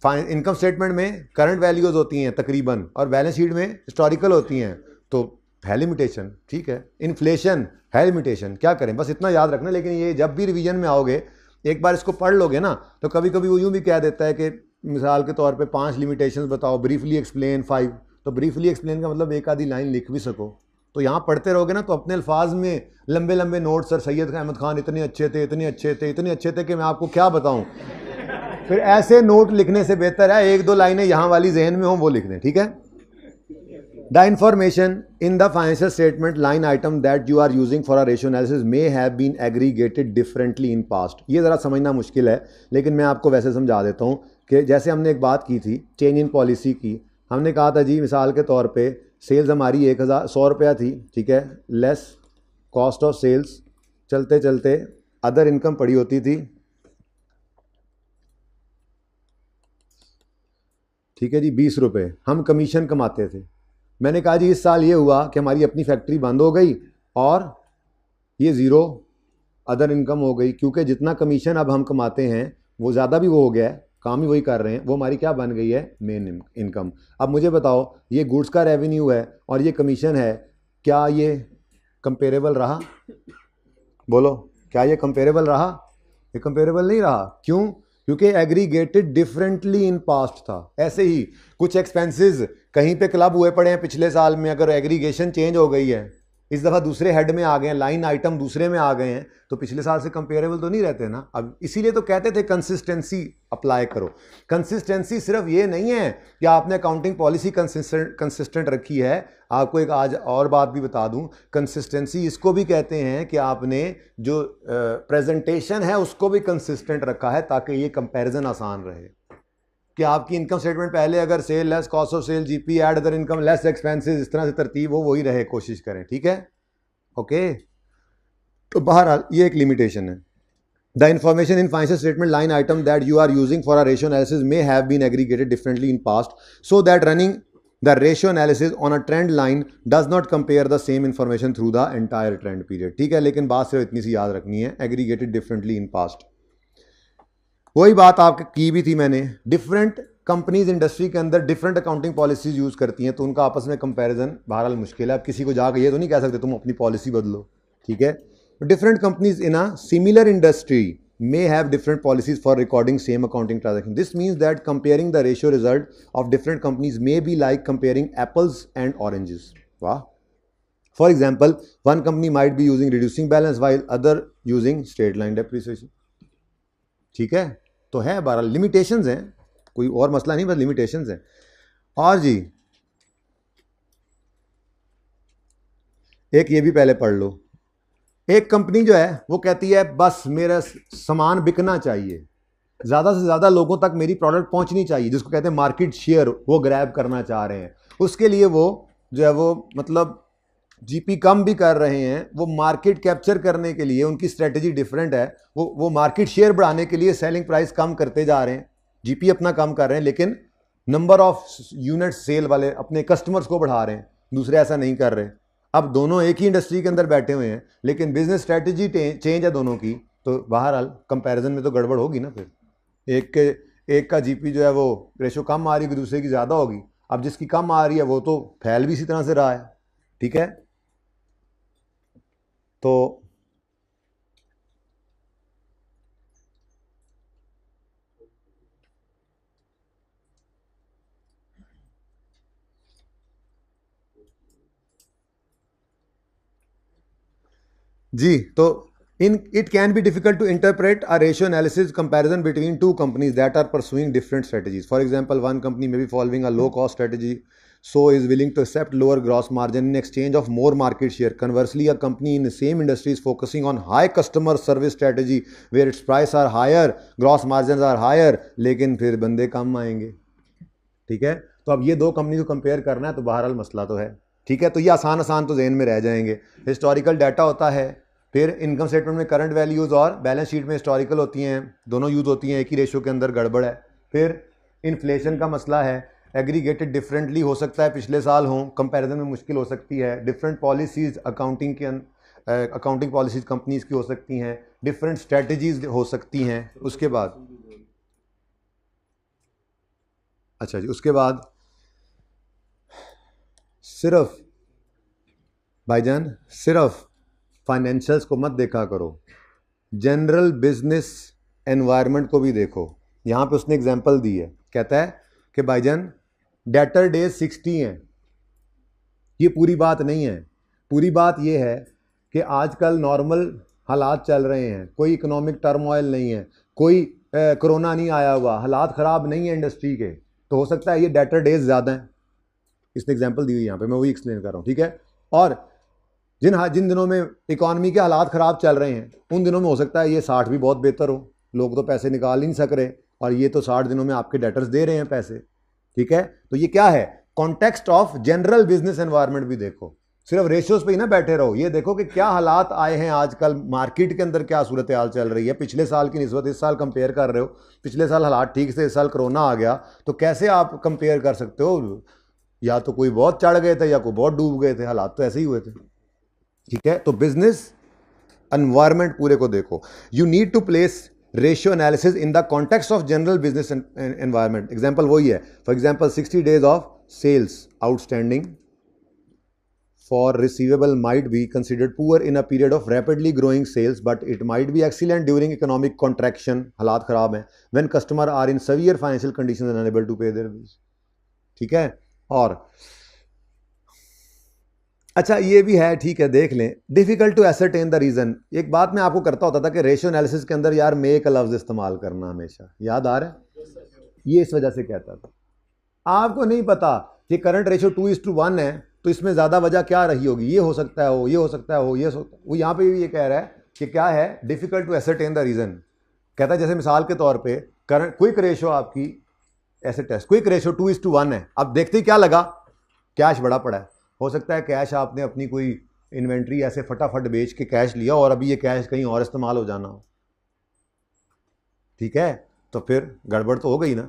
Speaker 1: इनकम स्टेटमेंट में करंट वैल्यूज होती हैं तकरीबन, और बैलेंस शीट में हिस्टोरिकल होती हैं, तो है लिमिटेशन। ठीक है, इन्फ्लेशन है लिमिटेशन, क्या करें, बस इतना याद रखना। लेकिन ये जब भी रिवीजन में आओगे, एक बार इसको पढ़ लोगे ना, तो कभी कभी वो यूँ भी कह देता है कि मिसाल के तौर पे 5 लिमिटेशंस बताओ, ब्रीफली एक्सप्लेन 5। तो ब्रीफली एक्सप्लेन का मतलब एक आधी लाइन लिख भी सको। तो यहाँ पढ़ते रहोगे ना, तो अपने अल्फाज में लंबे लंबे नोट, सर सैयद अहमद खान इतने अच्छे थे, इतने अच्छे थे, इतने अच्छे थे कि मैं आपको क्या बताऊँ। फिर ऐसे नोट लिखने से बेहतर है 1-2 लाइनें यहाँ वाली जहन में हो वो लिख दें। ठीक है, The information in the financial statement line item that you are using for a ratio analysis may have been aggregated differently in past. ये ज़रा समझना मुश्किल है, लेकिन मैं आपको वैसे समझा देता हूँ कि जैसे हमने एक बात की थी चेंज इन पॉलिसी की। हमने कहा था जी, मिसाल के तौर पे सेल्स हमारी 1,100 रुपया थी, ठीक है, लेस कॉस्ट ऑफ सेल्स, चलते चलते अदर इनकम पड़ी होती थी। ठीक है जी, 20 रुपये हम कमीशन कमाते थे। मैंने कहा जी इस साल ये हुआ कि हमारी अपनी फैक्ट्री बंद हो गई और ये ज़ीरो अदर इनकम हो गई, क्योंकि जितना कमीशन अब हम कमाते हैं वो ज़्यादा भी वो हो गया है, काम ही वही कर रहे हैं, वो हमारी क्या बन गई है, मेन इनकम। अब मुझे बताओ, ये गुड्स का रेवेन्यू है और ये कमीशन है, क्या ये कंपेरेबल रहा? बोलो, क्या ये कंपेरेबल रहा? ये कंपेरेबल नहीं रहा। क्यों? क्योंकि एग्रीगेटेड डिफरेंटली इन पास्ट था। ऐसे ही कुछ एक्सपेंसेस कहीं पे क्लब हुए पड़े हैं पिछले साल में, अगर एग्रीगेशन चेंज हो गई है, इस दफ़ा दूसरे हेड में आ गए हैं, लाइन आइटम दूसरे में आ गए हैं, तो पिछले साल से कंपेरेबल तो नहीं रहते ना। अब इसीलिए तो कहते थे कंसिस्टेंसी अप्लाई करो। कंसिस्टेंसी सिर्फ ये नहीं है कि आपने अकाउंटिंग पॉलिसी कंसिस्टेंट रखी है। आपको एक आज और बात भी बता दूं, कंसिस्टेंसी इसको भी कहते हैं कि आपने जो प्रेजेंटेशन है उसको भी कंसिस्टेंट रखा है, ताकि ये कंपैरिजन आसान रहे कि आपकी इनकम स्टेटमेंट पहले अगर sale less cost of sale, GP add other income less expenses, इस तरह से तरतीब हो, वही रहे, कोशिश करें। ठीक है, ओके। तो बहरहाल ये एक लिमिटेशन है। The information in financial statement line item that you are using for a ratio analysis may have been aggregated differently in past, so that running the ratio analysis on a trend line does not compare the same information through the entire trend period. ठीक है, लेकिन बात सिर्फ इतनी सी याद रखनी है, aggregated differently in past. वही बात आपकी की भी थी मैंने, डिफरेंट कंपनीज इंडस्ट्री के अंदर डिफरेंट अकाउंटिंग पॉलिसीज यूज़ करती हैं, तो उनका आपस में कंपैरिजन बहरहाल मुश्किल है। अब किसी को जाकर ये तो नहीं कह सकते तुम अपनी पॉलिसी बदलो। ठीक है, different companies in a similar industry may have different policies for recording same accounting transaction. This means that comparing the ratio result of different companies may be like comparing apples and oranges. Wow. For example, one company might be using reducing balance while other using straight line depreciation. ठीक है, तो है बहरहाल limitations हैं, कोई और मसला नहीं, बस लिमिटेशंस हैं। और जी एक ये भी पहले पढ़ लो। एक कंपनी जो है वो कहती है बस मेरा सामान बिकना चाहिए, ज़्यादा से ज़्यादा लोगों तक मेरी प्रोडक्ट पहुंचनी चाहिए, जिसको कहते हैं मार्केट शेयर, वो ग्रैब करना चाह रहे हैं। उसके लिए वो जो है वो मतलब जीपी कम भी कर रहे हैं, वो मार्केट कैप्चर करने के लिए उनकी स्ट्रेटजी डिफरेंट है, वो मार्केट शेयर बढ़ाने के लिए सेलिंग प्राइस कम करते जा रहे हैं, जीपी अपना कम कर रहे हैं, लेकिन नंबर ऑफ यूनिट सेल वाले अपने कस्टमर्स को बढ़ा रहे हैं, दूसरे ऐसा नहीं कर रहे। अब दोनों एक ही इंडस्ट्री के अंदर बैठे हुए हैं, लेकिन बिजनेस स्ट्रेटजी चेंज है दोनों की, तो बहरहाल कंपैरिजन में तो गड़बड़ होगी ना। फिर एक का जीपी जो है वो रेशो कम आ रही होगी, दूसरे की ज़्यादा होगी। अब जिसकी कम आ रही है वो तो फैल भी इसी तरह से रहा है, ठीक है। तो जी, तो in it can be difficult to interpret a ratio analysis comparison between two companies that are pursuing different strategies. For example, one company may be following a low cost strategy, so is willing to accept lower gross margin in exchange of more market share. Conversely, a company in the same industry is focusing on high customer service strategy where its price are higher, gross margins are higher, लेकिन फिर बंदे कम आएंगे, ठीक है। तो अब ये दो कंपनी को कंपेयर करना है तो बहरहाल मसला तो है, ठीक है। तो ये आसान तो जहन में रह जाएंगे। हिस्टोरिकल डाटा होता है, फिर इनकम स्टेटमेंट में करंट वैल्यूज़ और बैलेंस शीट में हिस्टोरिकल होती हैं, दोनों यूज़ होती हैं, एक ही रेशो के अंदर गड़बड़ है। फिर इन्फ्लेशन का मसला है, एग्रीगेटेड डिफरेंटली हो सकता है, पिछले साल हों, कंपैरिजन में मुश्किल हो सकती है। Different policies accounting policies companies की हो सकती हैं, डिफरेंट स्ट्रेटजीज़ हो सकती हैं। उसके बाद अच्छा जी, उसके बाद सिर्फ भाईजान सिर्फ फाइनेंशियल्स को मत देखा करो, जनरल बिजनेस एनवायरनमेंट को भी देखो। यहाँ पे उसने एग्जांपल दी है, कहता है कि भाईजान डेटर डेज 60 हैं। ये पूरी बात नहीं है, पूरी बात ये है कि आजकल नॉर्मल हालात चल रहे हैं, कोई इकोनॉमिक टर्मोइल नहीं है, कोई कोरोना नहीं आया हुआ, हालात ख़राब नहीं है इंडस्ट्री के, तो हो सकता है ये डेटर डेज ज़्यादा हैं। इसने एग्जांपल दी हुई यहाँ पे, मैं वही एक्सप्लेन कर रहा हूँ, ठीक है। और जिन दिनों में इकॉनमी के हालात ख़राब चल रहे हैं उन दिनों में हो सकता है ये 60 भी बहुत बेहतर हो, लोग तो पैसे निकाल ही नहीं सक रहे, और ये तो 60 दिनों में आपके डेटर्स दे रहे हैं पैसे, ठीक है। तो ये क्या है, context of general business environment भी देखो, सिर्फ रेशियोज पे ही ना बैठे रहो, ये देखो कि क्या हालात आए हैं आजकल मार्केट के अंदर, क्या सूरत हाल चल रही है। पिछले साल की निस्बत इस साल कंपेयर कर रहे हो, पिछले साल हालात ठीक से, इस साल कोरोना आ गया, तो कैसे आप कंपेयर कर सकते हो, या तो कोई बहुत चढ़ गए थे या कोई बहुत डूब गए थे, हालात तो ऐसे ही हुए थे, ठीक है। तो बिजनेस एनवायरनमेंट पूरे को देखो। You need to place ratio analysis in the context of general business environment. Example वही है, for example 60 days of sales outstanding for receivable might be considered poor in a period of rapidly growing sales, but it might be excellent during economic contraction, हालात खराब हैं, when customer are in severe financial condition and unable to pay their bills, ठीक है। और अच्छा ये भी है, ठीक है, देख लें, difficult to ascertain the reason. एक बात मैं आपको करता होता था कि रेशियो एनालिसिस के अंदर यार मे का लफ्ज इस्तेमाल करना हमेशा, याद आ रहा है, ये इस वजह से कहता था। आपको नहीं पता कि करंट रेशियो 2:1 है, तो इसमें ज़्यादा वजह क्या रही होगी, ये हो सकता है, ये हो सकता है, वो यहाँ पे भी ये कह रहा है कि क्या है, difficult to ascertain the reason. कहता है जैसे मिसाल के तौर पर करंट क्विक रेशियो आपकी ऐसे टेस्ट, क्विक रेशियो 2:1 है, अब देखते ही क्या लगा, कैश बड़ा पड़ा है, हो सकता है कैश आपने अपनी कोई इन्वेंट्री ऐसे फटाफट बेच के कैश लिया और अभी ये कैश कहीं और इस्तेमाल हो जाना हो, ठीक है, तो फिर गड़बड़ तो हो गई ना।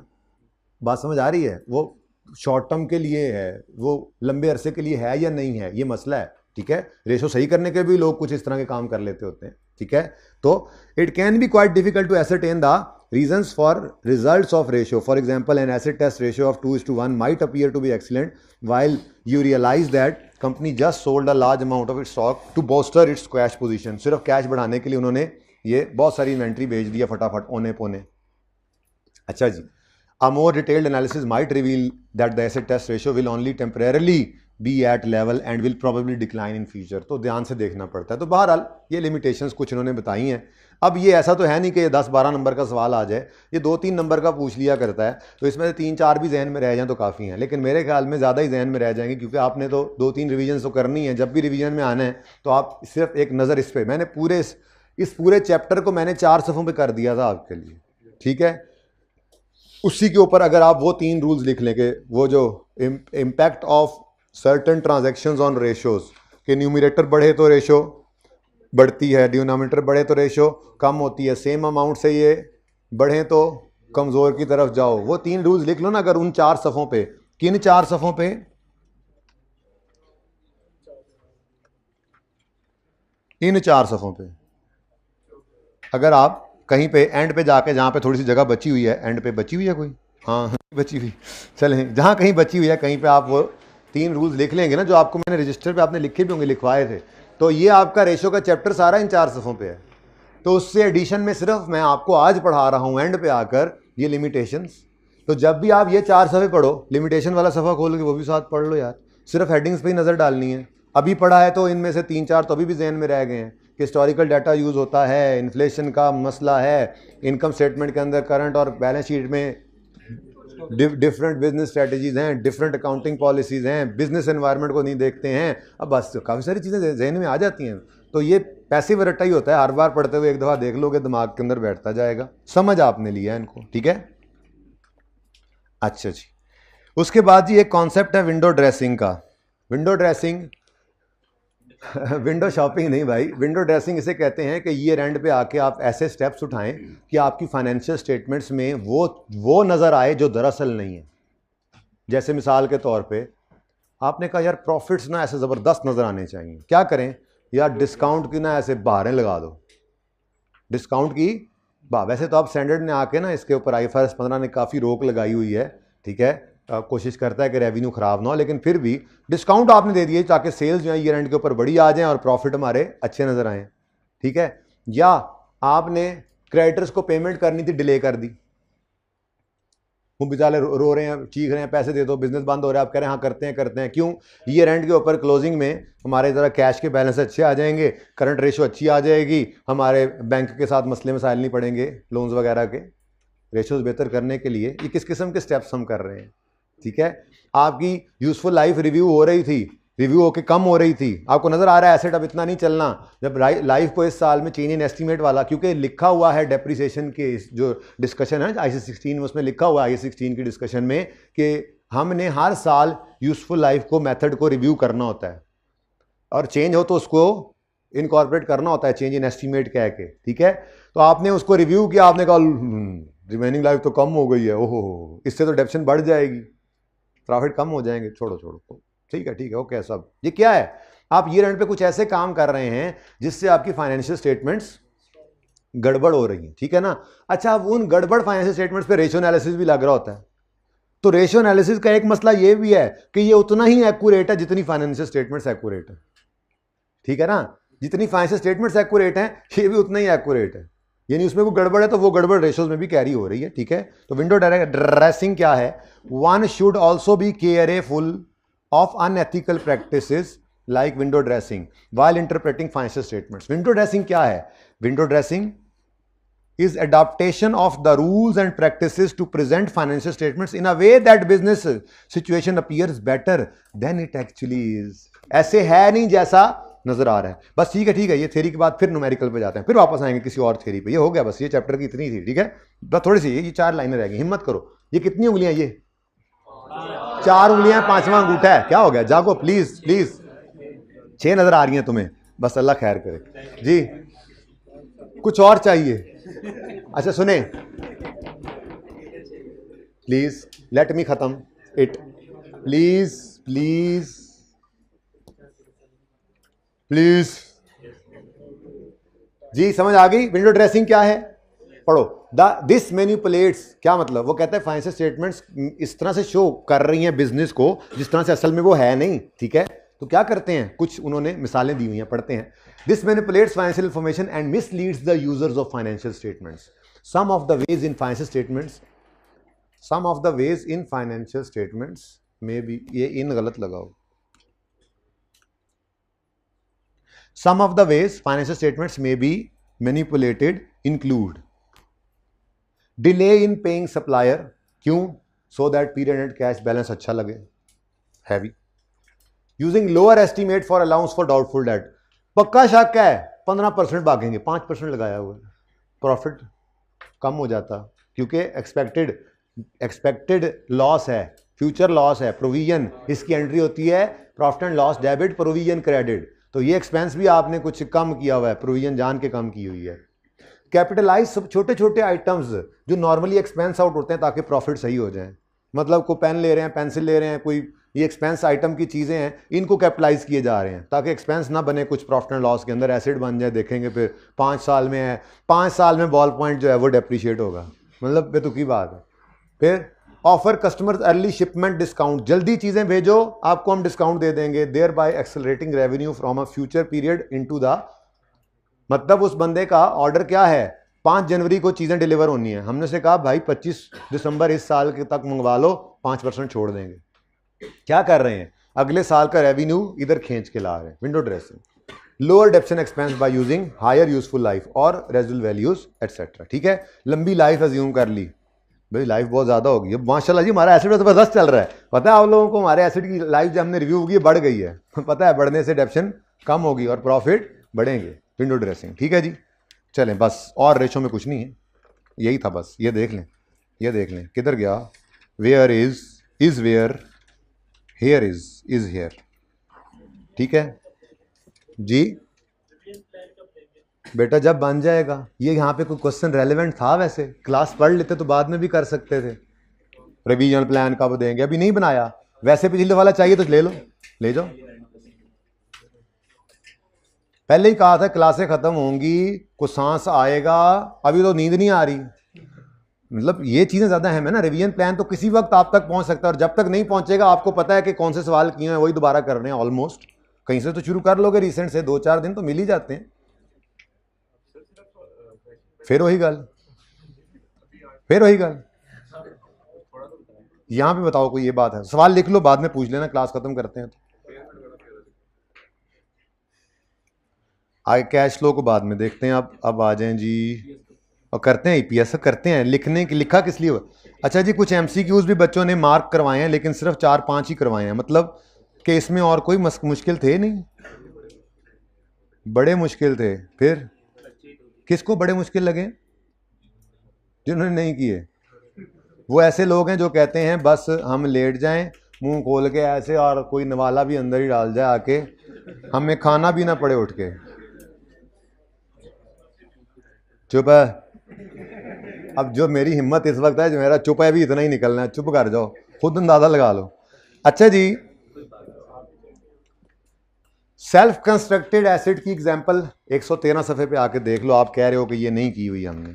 Speaker 1: बात समझ आ रही है, वो शॉर्ट टर्म के लिए है, वो लंबे अरसे के लिए है या नहीं है, ये मसला है, ठीक है। रेशो सही करने के भी लोग कुछ इस तरह के काम कर लेते होते हैं, ठीक है। तो it can be quite difficult to ascertain the reasons for results of ratio. For example, an asset test ratio of 2:1 might appear to be excellent, while you realize that company just sold a large amount of its stock to bolster its cash position. सिर्फ cash बढ़ाने के लिए उन्होंने ये बहुत सारी inventory बेच दिया फटाफट ओने पोने। अच्छा जी, a more detailed analysis might reveal that the asset test ratio will only temporarily be at level and will probably decline in future. तो ध्यान से देखना पड़ता है। तो बहरहाल ये लिमिटेशंस कुछ इन्होंने बताई हैं। अब ये ऐसा तो है नहीं कि 10-12 नंबर का सवाल आ जाए, ये 2-3 नंबर का पूछ लिया करता है, तो इसमें से 3-4 भी जहन में रह जाएं तो काफ़ी हैं, लेकिन मेरे ख्याल में ज़्यादा ही जहन में रह जाएंगे, क्योंकि आपने तो 2-3 रिवीजन तो करनी है। जब भी रिवीजन में आना है तो आप सिर्फ एक नज़र इस पर, मैंने इस पूरे चैप्टर को मैंने 4 सफ़ों पर कर दिया था आपके लिए, ठीक है। उसी के ऊपर अगर आप वो 3 रूल्स लिख लेंगे, वो जो impact of certain transactions on ratios, कि न्यूमरेटर बढ़े तो रेशो बढ़ती है, डिनोमिनेटर बढ़े तो रेशो कम होती है, सेम अमाउंट से ये बढ़े तो कमज़ोर की तरफ जाओ। वो 3 रूल्स लिख लो ना अगर उन 4 सफ़ों पे। किन 4 सफ़ों पे? इन 4 सफ़ों पे। अगर आप कहीं पे एंड पे जाके, जहाँ पे थोड़ी सी जगह बची हुई है, एंड पे बची हुई है कोई, हाँ बची हुई, चलें जहाँ कहीं बची हुई है कहीं पे आप वो 3 रूल्स लिख लेंगे ना, जो आपको मैंने रजिस्टर पे आपने लिखे भी होंगे, लिखवाए थे। तो ये आपका रेशो का चैप्टर सारा इन 4 सफ़ों पे है। तो उससे एडिशन में सिर्फ मैं आपको आज पढ़ा रहा हूँ एंड पे आकर ये लिमिटेशंस। तो जब भी आप ये 4 सफ़े पढ़ो, लिमिटेशन वाला सफ़ा खोल के वो भी साथ पढ़ लो यार, सिर्फ हेडिंग्स पे ही नज़र डालनी है। अभी पढ़ा है तो इनमें से 3-4 तो अभी भी जहन में रह गए हैं कि हिस्टोरिकल डाटा यूज़ होता है, इन्फ्लेशन का मसला है, इनकम स्टेटमेंट के अंदर करंट और बैलेंस शीट में डिफरेंट बिजनेस स्ट्रेटजीज हैं, डिफरेंट अकाउंटिंग पॉलिसीज़ हैं, बिजनेस एनवायरनमेंट को नहीं देखते हैं। अब बस काफ़ी सारी चीज़ें जहन में आ जाती हैं। तो ये पैसिव रट्टा ही होता है, हर बार पढ़ते हुए एक दफ़ा देख लोगे दिमाग के अंदर बैठता जाएगा, समझ आपने लिया इनको, ठीक है। अच्छा जी, उसके बाद जी एक कॉन्सेप्ट है विंडो ड्रेसिंग का। विंडो ड्रेसिंग विंडो शॉपिंग नहीं भाई, विंडो ड्रेसिंग इसे कहते हैं कि ईयर एंड पे आके आप ऐसे स्टेप्स उठाएं कि आपकी फाइनेंशियल स्टेटमेंट्स में वो नज़र आए जो दरअसल नहीं है। जैसे मिसाल के तौर पे आपने कहा यार प्रॉफिट्स ना ऐसे ज़बरदस्त नज़र आने चाहिए, क्या करें यार, डिस्काउंट की ना ऐसे बहारें लगा दो, डिस्काउंट की वैसे तो आप स्टैंडर्ड ने आके ना इसके ऊपर IFRS 15 ने काफ़ी रोक लगाई हुई है, ठीक है, कोशिश करता है कि रेवेन्यू ख़राब ना हो, लेकिन फिर भी डिस्काउंट आपने दे दिए ताकि सेल्स जो है ईयर एंड के ऊपर बड़ी आ जाएं और प्रॉफिट हमारे अच्छे नज़र आएँ, ठीक है। या आपने क्रेडिटर्स को पेमेंट करनी थी, डिले कर दी, वो बेचारे रो रहे हैं, चीख रहे हैं, पैसे दे दो, बिजनेस बंद हो रहा है, आप कह रहे हैं हाँ करते हैं, क्यों, ईयर एंड के ऊपर क्लोजिंग में हमारे ज़रा कैश के बैलेंस अच्छे आ जाएंगे, करंट रेशो अच्छी आ जाएगी, हमारे बैंक के साथ मसले मसाइल नहीं पड़ेंगे, लोन्स वगैरह के रेशोज बेहतर करने के लिए ये किस किस्म के स्टेप्स हम कर रहे हैं, ठीक है। आपकी यूजफुल लाइफ रिव्यू हो रही थी, रिव्यू होके कम हो रही थी, आपको नजर आ रहा है एसेट अब इतना नहीं चलना, जब लाइफ को इस साल में चेंज इन एस्टीमेट वाला, क्योंकि लिखा हुआ है डेप्रिसिएशन के जो डिस्कशन है IC 16 में, उसमें लिखा हुआ है IC 16 की डिस्कशन में कि हमने हर साल यूजफुल लाइफ को मेथड को रिव्यू करना होता है और चेंज हो तो उसको इनकॉर्पोरेट करना होता है चेंज इन एस्टीमेट कह के, ठीक है। तो आपने उसको रिव्यू किया, आपने कहा रिमेनिंग लाइफ तो कम हो गई है, ओहो इससे तो डेप्शन बढ़ जाएगी, प्रॉफिट कम हो जाएंगे, छोड़ो ठीक है ओके सब। ये क्या है, आप ईयर एंड पे कुछ ऐसे काम कर रहे हैं जिससे आपकी फाइनेंशियल स्टेटमेंट्स गड़बड़ हो रही है, ठीक है ना। अच्छा, अब उन गड़बड़ फाइनेंशियल स्टेटमेंट्स पे रेशियो एनालिसिस भी लग रहा होता है, तो रेशियो एनालिसिस का एक मसला ये भी है कि ये उतना ही एक्यूरेट है जितनी फाइनेंशियल स्टेटमेंट्स एक्यूरेट है, ठीक है ना। जितनी फाइनेंशियल स्टेटमेंट्स एक्यूरेट हैं ये भी उतना ही एक्यूरेट है, यानी उसमें कोई गड़बड़ है तो वो गड़बड़ रेशियोज में भी कैरी हो रही है, ठीक है। तो विंडो ड्रेसिंग क्या है, one should also be careful of unethical practices like window dressing while interpreting financial statements. Window dressing क्या है? Window dressing is adaptation of the rules and practices to present financial statements in a way that business situation appears better than it actually is. ऐसे है नहीं जैसा नजर आ रहा है, बस ठीक है। ये थ्योरी के बाद फिर न्यूमेरिकल पे जाते हैं, फिर वापस आएंगे किसी और थ्योरी पे। ये हो गया बस, ये चैप्टर की इतनी थी, ठीक है। बस थोड़ी सी ये 4 लाइनें रह गई, हिम्मत करो। ये कितनी उंगलियां, ये 4 उंगलियां, 5वां अंगूठा है, क्या हो गया, जागो प्लीज 6 नजर आ रही हैं तुम्हें, बस अल्लाह खैर करे जी। कुछ और चाहिए? अच्छा सुने प्लीज, लेट मी खत्म इट, प्लीज जी। समझ आ गई विंडो ड्रेसिंग क्या है? पढ़ो। दिस मैनिपुलेट्स, क्या मतलब, वो कहता है फाइनेंशियल स्टेटमेंट्स इस तरह से शो कर रही हैं बिजनेस को जिस तरह से असल में वो है नहीं, ठीक है। तो क्या करते हैं, कुछ उन्होंने मिसालें दी हुई हैं, पढ़ते हैं। This manipulates financial information and misleads the users of financial statements. Some of the ways in financial statements में भी, ये इन गलत लगाओ, some of the ways financial statements में be manipulated include delay in paying supplier, क्यों, so that period end cash balance अच्छा लगे, heavy, using lower estimate for allowance for doubtful debt, पक्का शक है 15% भागेंगे, 5% लगाया हुआ है, प्रॉफिट कम हो जाता क्योंकि एक्सपेक्टेड लॉस है फ्यूचर लॉस है प्रोविजन, इसकी एंट्री होती है profit and loss debit, provision credit. तो ये एक्सपेंस भी आपने कुछ कम किया हुआ है, प्रोविजन जान के कम की हुई है। कैपिटलाइज सब छोटे छोटे आइटम्स जो नॉर्मली एक्सपेंस आउट होते हैं ताकि प्रॉफिट सही हो जाए। मतलब कोई पेन ले रहे हैं, पेंसिल ले रहे हैं, कोई ये एक्सपेंस आइटम की चीज़ें हैं, इनको कैपिटलाइज किए जा रहे हैं ताकि एक्सपेंस ना बने कुछ प्रॉफिट एंड लॉस के अंदर, एसिड बन जाए। देखेंगे फिर 5 साल में है, 5 साल में बॉल पॉइंट जो है वो डेप्रिशिएट होगा, मतलब बेतुकी बात है। फिर offer customers early shipment discount, जल्दी चीज़ें भेजो आपको हम डिस्काउंट दे देंगे। Thereby accelerating revenue from a future period into the, मतलब उस बंदे का ऑर्डर क्या है, 5 जनवरी को चीज़ें डिलीवर होनी है, हमने से कहा भाई 25 दिसंबर इस साल के तक मंगवा लो, 5% छोड़ देंगे। क्या कर रहे हैं, अगले साल का रेवेन्यू इधर खींच के ला रहे हैं। Window dressing, lower depreciation expense by using higher useful life और रेजिडुअल वैल्यूज एटसेट्रा। ठीक है, लंबी लाइफ अज्यूम कर ली, भाई लाइफ बहुत ज़्यादा होगी। अब माशाल्लाह जी हमारा एसिड ज़बरदस्त चल रहा है, पता है आप लोगों को, हमारे एसिड की लाइफ जो हमने रिव्यू की बढ़ गई है, पता है, बढ़ने से डेप्शन कम होगी और प्रॉफिट बढ़ेंगे। विंडो ड्रेसिंग, ठीक है जी, चलें बस, और रेशो में कुछ नहीं है, यही था बस। ये देख लें, ये देख लें, किधर गया, where is where, here is here. ठीक है जी बेटा, जब बन जाएगा। ये यहाँ पे कोई क्वेश्चन रेलेवेंट था, वैसे क्लास पढ़ लेते तो बाद में भी कर सकते थे। रिवीजन प्लान कब देंगे, अभी नहीं बनाया, वैसे पिछले वाला चाहिए तो ले लो, ले जाओ। पहले ही कहा था क्लासें खत्म होंगी, कुछ सांस आएगा, अभी तो नींद नहीं आ रही। मतलब ये चीज़ें ज़्यादा अहम है ना। रिवीजन प्लान तो किसी वक्त आप तक पहुंच सकता है, और जब तक नहीं पहुंचेगा आपको पता है कि कौन से सवाल किए हैं वही दोबारा कर रहे हैं ऑलमोस्ट। कहीं से तो शुरू कर लोगे, रिसेंट से 2-4 दिन तो मिल ही जाते हैं। फिर वही गल, यहाँ पे बताओ कोई ये बात है, सवाल लिख लो, बाद में पूछ लेना, क्लास खत्म करते हैं तो। आगे कैश फ्लो को बाद में देखते हैं, अब आ जाएं जी, और करते हैं ईपीएस, करते हैं। लिखने की लिखा किस लिए हुआ। अच्छा जी, कुछ एमसीक्यूज भी बच्चों ने मार्क करवाए हैं, लेकिन सिर्फ 4-5 ही करवाए हैं, मतलब कि इसमें और कोई मुश्किल थे नहीं, बड़े मुश्किल थे। फिर किसको बड़े मुश्किल लगे, जिन्होंने नहीं किए। वो ऐसे लोग हैं जो कहते हैं बस हम लेट जाएं मुंह खोल के ऐसे, और कोई नवाला भी अंदर ही डाल जाए आके, हमें खाना भी ना पड़े उठ के। चुप है, अब जो मेरी हिम्मत इस वक्त है, जो मेरा चुप है भी इतना ही निकलना है, चुप कर जाओ, खुद अंदाजा लगा लो। अच्छा जी, सेल्फ कंस्ट्रक्टेड एसिड की एग्जांपल 113 सफ़े पे आके देख लो। आप कह रहे हो कि ये नहीं की हुई हमने,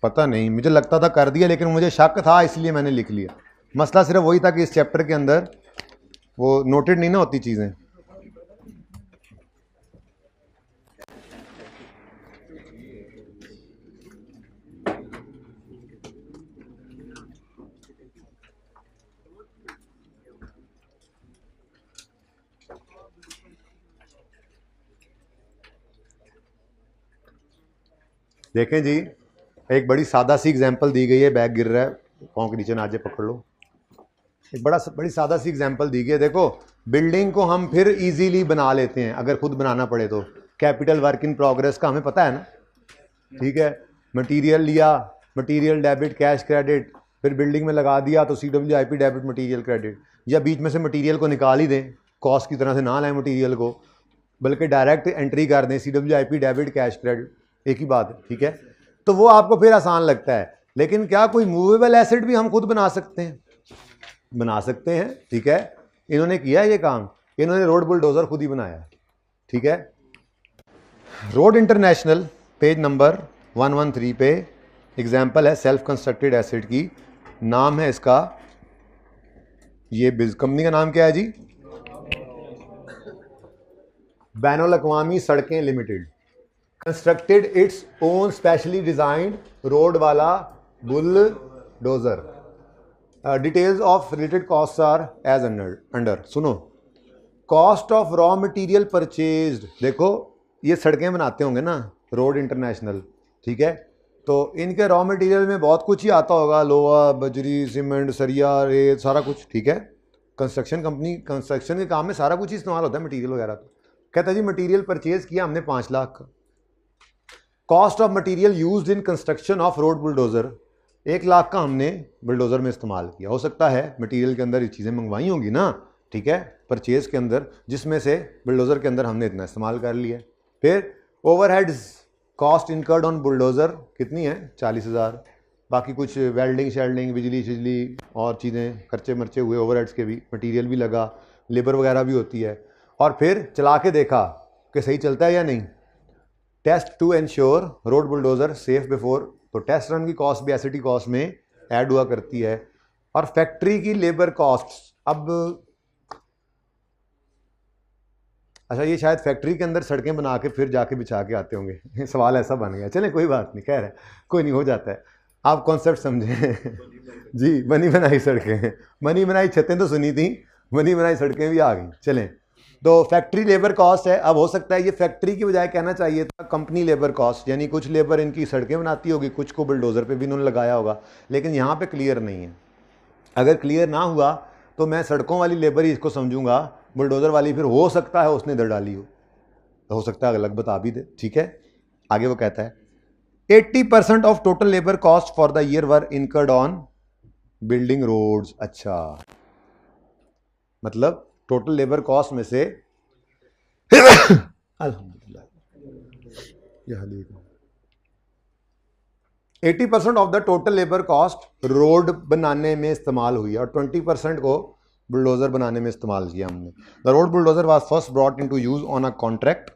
Speaker 1: पता नहीं, मुझे लगता था कर दिया, लेकिन मुझे शक था इसलिए मैंने लिख लिया। मसला सिर्फ वही था कि इस चैप्टर के अंदर वो नोटेड नहीं ना होती चीज़ें। देखें जी, एक बड़ी सादा सी एग्जांपल दी गई है, बैग गिर रहा है, पाँव के नीचे ना आ जाए, पकड़ लो। एक बड़ी सादा सी एग्जांपल दी गई है। देखो, बिल्डिंग को हम फिर इजीली बना लेते हैं अगर खुद बनाना पड़े तो। कैपिटल वर्क इन प्रोग्रेस का हमें पता है ना, ठीक है। मटेरियल लिया, मटेरियल डेबिट कैश क्रेडिट, फिर बिल्डिंग में लगा दिया तो CWIP डेबिट मटेरियल क्रेडिट, या बीच में से मटेरियल को निकाल ही दें, कॉस्ट की तरह से ना लाएं मटेरियल को, बल्कि डायरेक्ट एंट्री कर दें CWIP डेबिट कैश क्रेडिट, एक ही बात है, ठीक है। तो वो आपको फिर आसान लगता है। लेकिन क्या कोई मूवेबल एसिड भी हम खुद बना सकते हैं? बना सकते हैं, ठीक है। इन्होंने किया ये काम, इन्होंने रोड बुलडोजर खुद ही बनाया, ठीक है। रोड इंटरनेशनल पेज नंबर 113 पे एग्जाम्पल है सेल्फ कंस्ट्रक्टेड एसिड की। नाम है इसका, ये कंपनी का नाम क्या है जी, बैनुल अक़वामी सड़कें limited. Constructed its own specially designed road वाला bulldozer. Details of related cost are as under. सुनो, cost of raw material purchased, देखो ये सड़कें बनाते होंगे ना रोड इंटरनेशनल, ठीक है। तो इनके रॉ मटेरियल में बहुत कुछ ही आता होगा, लोहा, बजरी, सीमेंट, सरिया, रेत, सारा कुछ, ठीक है। कंस्ट्रक्शन कंपनी, कंस्ट्रक्शन के काम में सारा कुछ ही इस्तेमाल होता है मटेरियल वगैरह। तो कहता है जी मटेरियल परचेज किया हमने 5 लाख का। Cost of material used in construction of road bulldozer 1 lakh का हमने बुलडोज़र में इस्तेमाल किया। हो सकता है मटेरियल के अंदर ये चीज़ें मंगवाई होंगी ना, ठीक है, परचेज़ के अंदर, जिसमें से बुलडोज़र के अंदर हमने इतना इस्तेमाल कर लिया। फिर overheads cost incurred on bulldozer कितनी है? 40,000। बाकी कुछ वेल्डिंग शेल्डिंग, बिजली और चीज़ें खर्चे मर्चे हुए ओवरहेड्स के भी, मटेरियल भी लगा, लेबर वगैरह भी होती है। और फिर चला के देखा कि सही चलता है या नहीं। Test to ensure road bulldozer safe before, तो टेस्ट रन की कॉस्ट भी एसिटी कॉस्ट में ऐड हुआ करती है। और फैक्ट्री की लेबर कॉस्ट, अब अच्छा ये शायद फैक्ट्री के अंदर सड़कें बना के फिर जाके बिछा के आते होंगे सवाल ऐसा बन गया। चलें कोई बात नहीं, खैर है, कोई नहीं, हो जाता है, आप कॉन्सेप्ट समझें जी। बनी बनाई सड़कें, बनी बनाई छतें तो सुनी थी, बनी बनाई सड़कें भी आ गई। चलें, तो फैक्ट्री लेबर कॉस्ट है। अब हो सकता है ये फैक्ट्री की बजाय कहना चाहिए था कंपनी लेबर कॉस्ट, यानी कुछ लेबर इनकी सड़कें बनाती होगी, कुछ को बुलडोज़र पे भी इन्होंने लगाया होगा, लेकिन यहाँ पे क्लियर नहीं है। अगर क्लियर ना हुआ तो मैं सड़कों वाली लेबर ही इसको समझूंगा, बुलडोज़र वाली फिर हो सकता है उसने इधर डाली हो सकता है अलग बता भी दे, ठीक है। आगे वो कहता है 80% of total labour cost for the year were incurred on building roads. अच्छा, मतलब टोटल लेबर कॉस्ट में से अल्हम्दुलिल्लाह 80% of the total labour cost road बनाने में इस्तेमाल हुई है और 20% को बुलडोज़र बनाने में इस्तेमाल किया हमने। The road bulldozer was first brought into use on a contract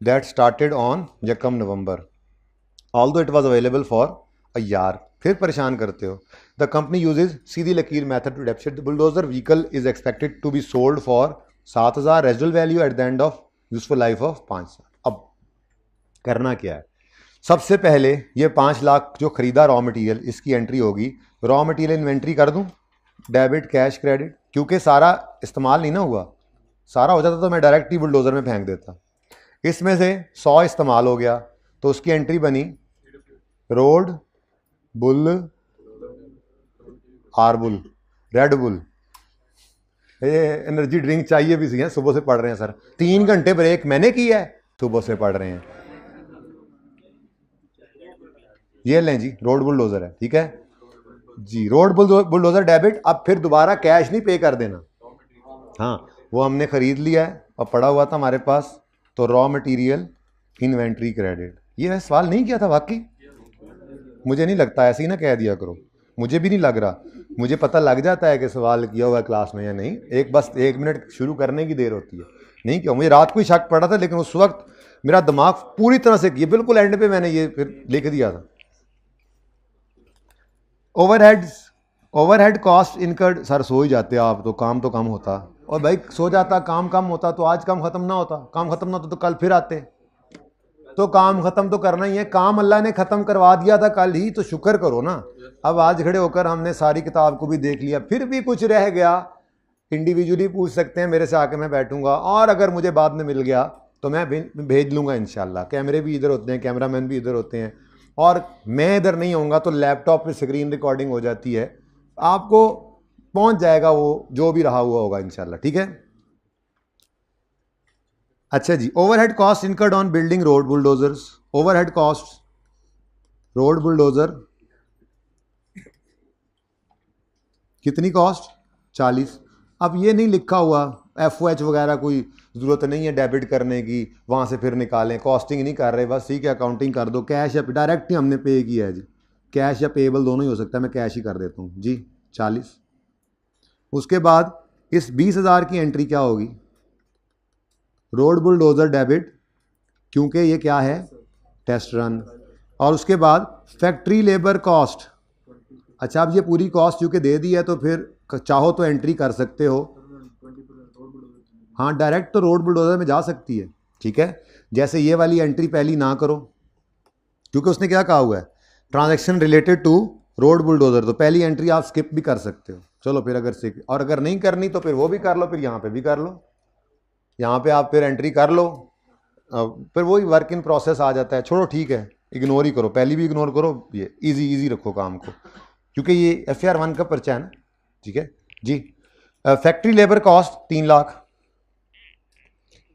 Speaker 1: that started on यकम November, although it was available for a year. फिर परेशान करते हो। द कंपनी यूजेज सीधी लकीर method to depreciate the bulldozer vehicle is expected to be sold for 7,000 residual value at the end of useful life of 5 साल। अब करना क्या है? सबसे पहले ये 5 लाख जो खरीदा रॉ मटेरियल, इसकी एंट्री होगी। रॉ मटेरियल इन्वेंट्री कर दूं, डेबिट कैश क्रेडिट, क्योंकि सारा इस्तेमाल नहीं ना हुआ, सारा हो जाता तो मैं डायरेक्ट ही बुलडोज़र में फेंक देता। इसमें से 100 इस्तेमाल हो गया तो उसकी एंट्री बनी road bull or bull Red Bull. ये एनर्जी ड्रिंक चाहिए भी सी है, सुबह से पढ़ रहे हैं सर, 3 घंटे ब्रेक मैंने किया है, सुबह से पढ़ रहे हैं। ये लें जी, रोड बुलडोज़र है, ठीक है जी, रोड बुलडोज़र डेबिट। अब फिर दोबारा कैश नहीं पे कर देना, हाँ वो हमने ख़रीद लिया है और पड़ा हुआ था हमारे पास, तो रॉ मटेरियल इन्वेंट्री क्रेडिट। ये सवाल नहीं किया था वाकई, मुझे नहीं लगता, ऐसे ही ना कह दिया करो, मुझे भी नहीं लग रहा, मुझे पता लग जाता है कि सवाल किया हुआ है क्लास में या नहीं, बस 1 मिनट शुरू करने की देर होती है। नहीं किया, मुझे रात को ही शक पड़ा था, लेकिन उस वक्त मेरा दिमाग पूरी तरह से किया, बिल्कुल एंड पे मैंने ये फिर लिख दिया था। Overhead cost incurred. सर सो ही जाते आप तो कम होता, और भाई सो जाता काम कम होता तो आज काम ख़त्म ना होता, काम ख़त्म ना होता तो कल फिर आते, तो काम ख़त्म तो करना ही है। काम अल्लाह ने ख़त्म करवा दिया था कल ही, तो शुक्र करो ना। अब आज खड़े होकर हमने सारी किताब को भी देख लिया, फिर भी कुछ रह गया इंडिविजुअली पूछ सकते हैं मेरे से आके, मैं बैठूंगा, और अगर मुझे बाद में मिल गया तो मैं भेज लूँगा इंशाल्लाह। कैमरे भी इधर होते हैं, कैमरामैन भी इधर होते हैं, और मैं इधर नहीं होऊंगा तो लैपटॉप पे स्क्रीन रिकॉर्डिंग हो जाती है, आपको पहुंच जाएगा वो जो भी रहा हुआ होगा इंशाल्लाह, ठीक है। अच्छा जी, overhead cost incurred on building road bulldozers. Overhead cost road bulldozer कितनी कॉस्ट? 40। अब ये नहीं लिखा हुआ FOH वगैरह, कोई ज़रूरत नहीं है डेबिट करने की, वहाँ से फिर निकालें, कॉस्टिंग नहीं कर रहे, बस ठीक है अकाउंटिंग कर दो। कैश या डायरेक्ट ही हमने पे किया है जी, कैश या पेएबल दोनों ही हो सकता है, मैं कैश ही कर देता हूँ जी 40। उसके बाद इस 20,000 की एंट्री क्या होगी? रोड बुलडोज़र डेबिट, क्योंकि ये क्या है? Test run. और उसके बाद फैक्ट्री लेबर कॉस्ट। अच्छा, अब ये पूरी कॉस्ट चूँकि दे दी है तो फिर चाहो तो एंट्री कर सकते हो, हाँ डायरेक्ट तो रोड बुलडोज़र में जा सकती है, ठीक है। जैसे ये वाली एंट्री पहली ना करो, क्योंकि उसने क्या कहा हुआ है, transaction related to road bulldozer, तो पहली एंट्री आप स्किप भी कर सकते हो। चलो फिर और अगर नहीं करनी तो फिर वो भी कर लो, फिर यहाँ पे भी कर लो, यहाँ पे आप फिर एंट्री कर लो, फिर वही वर्क इन प्रोसेस आ जाता है। छोड़ो ठीक है, इग्नोर ही करो, पहली भी इग्नोर करो, ये इजी रखो काम को, क्योंकि ये FAR 1 का पर्चा है ना, ठीक है जी। फैक्ट्री लेबर कॉस्ट 3 लाख,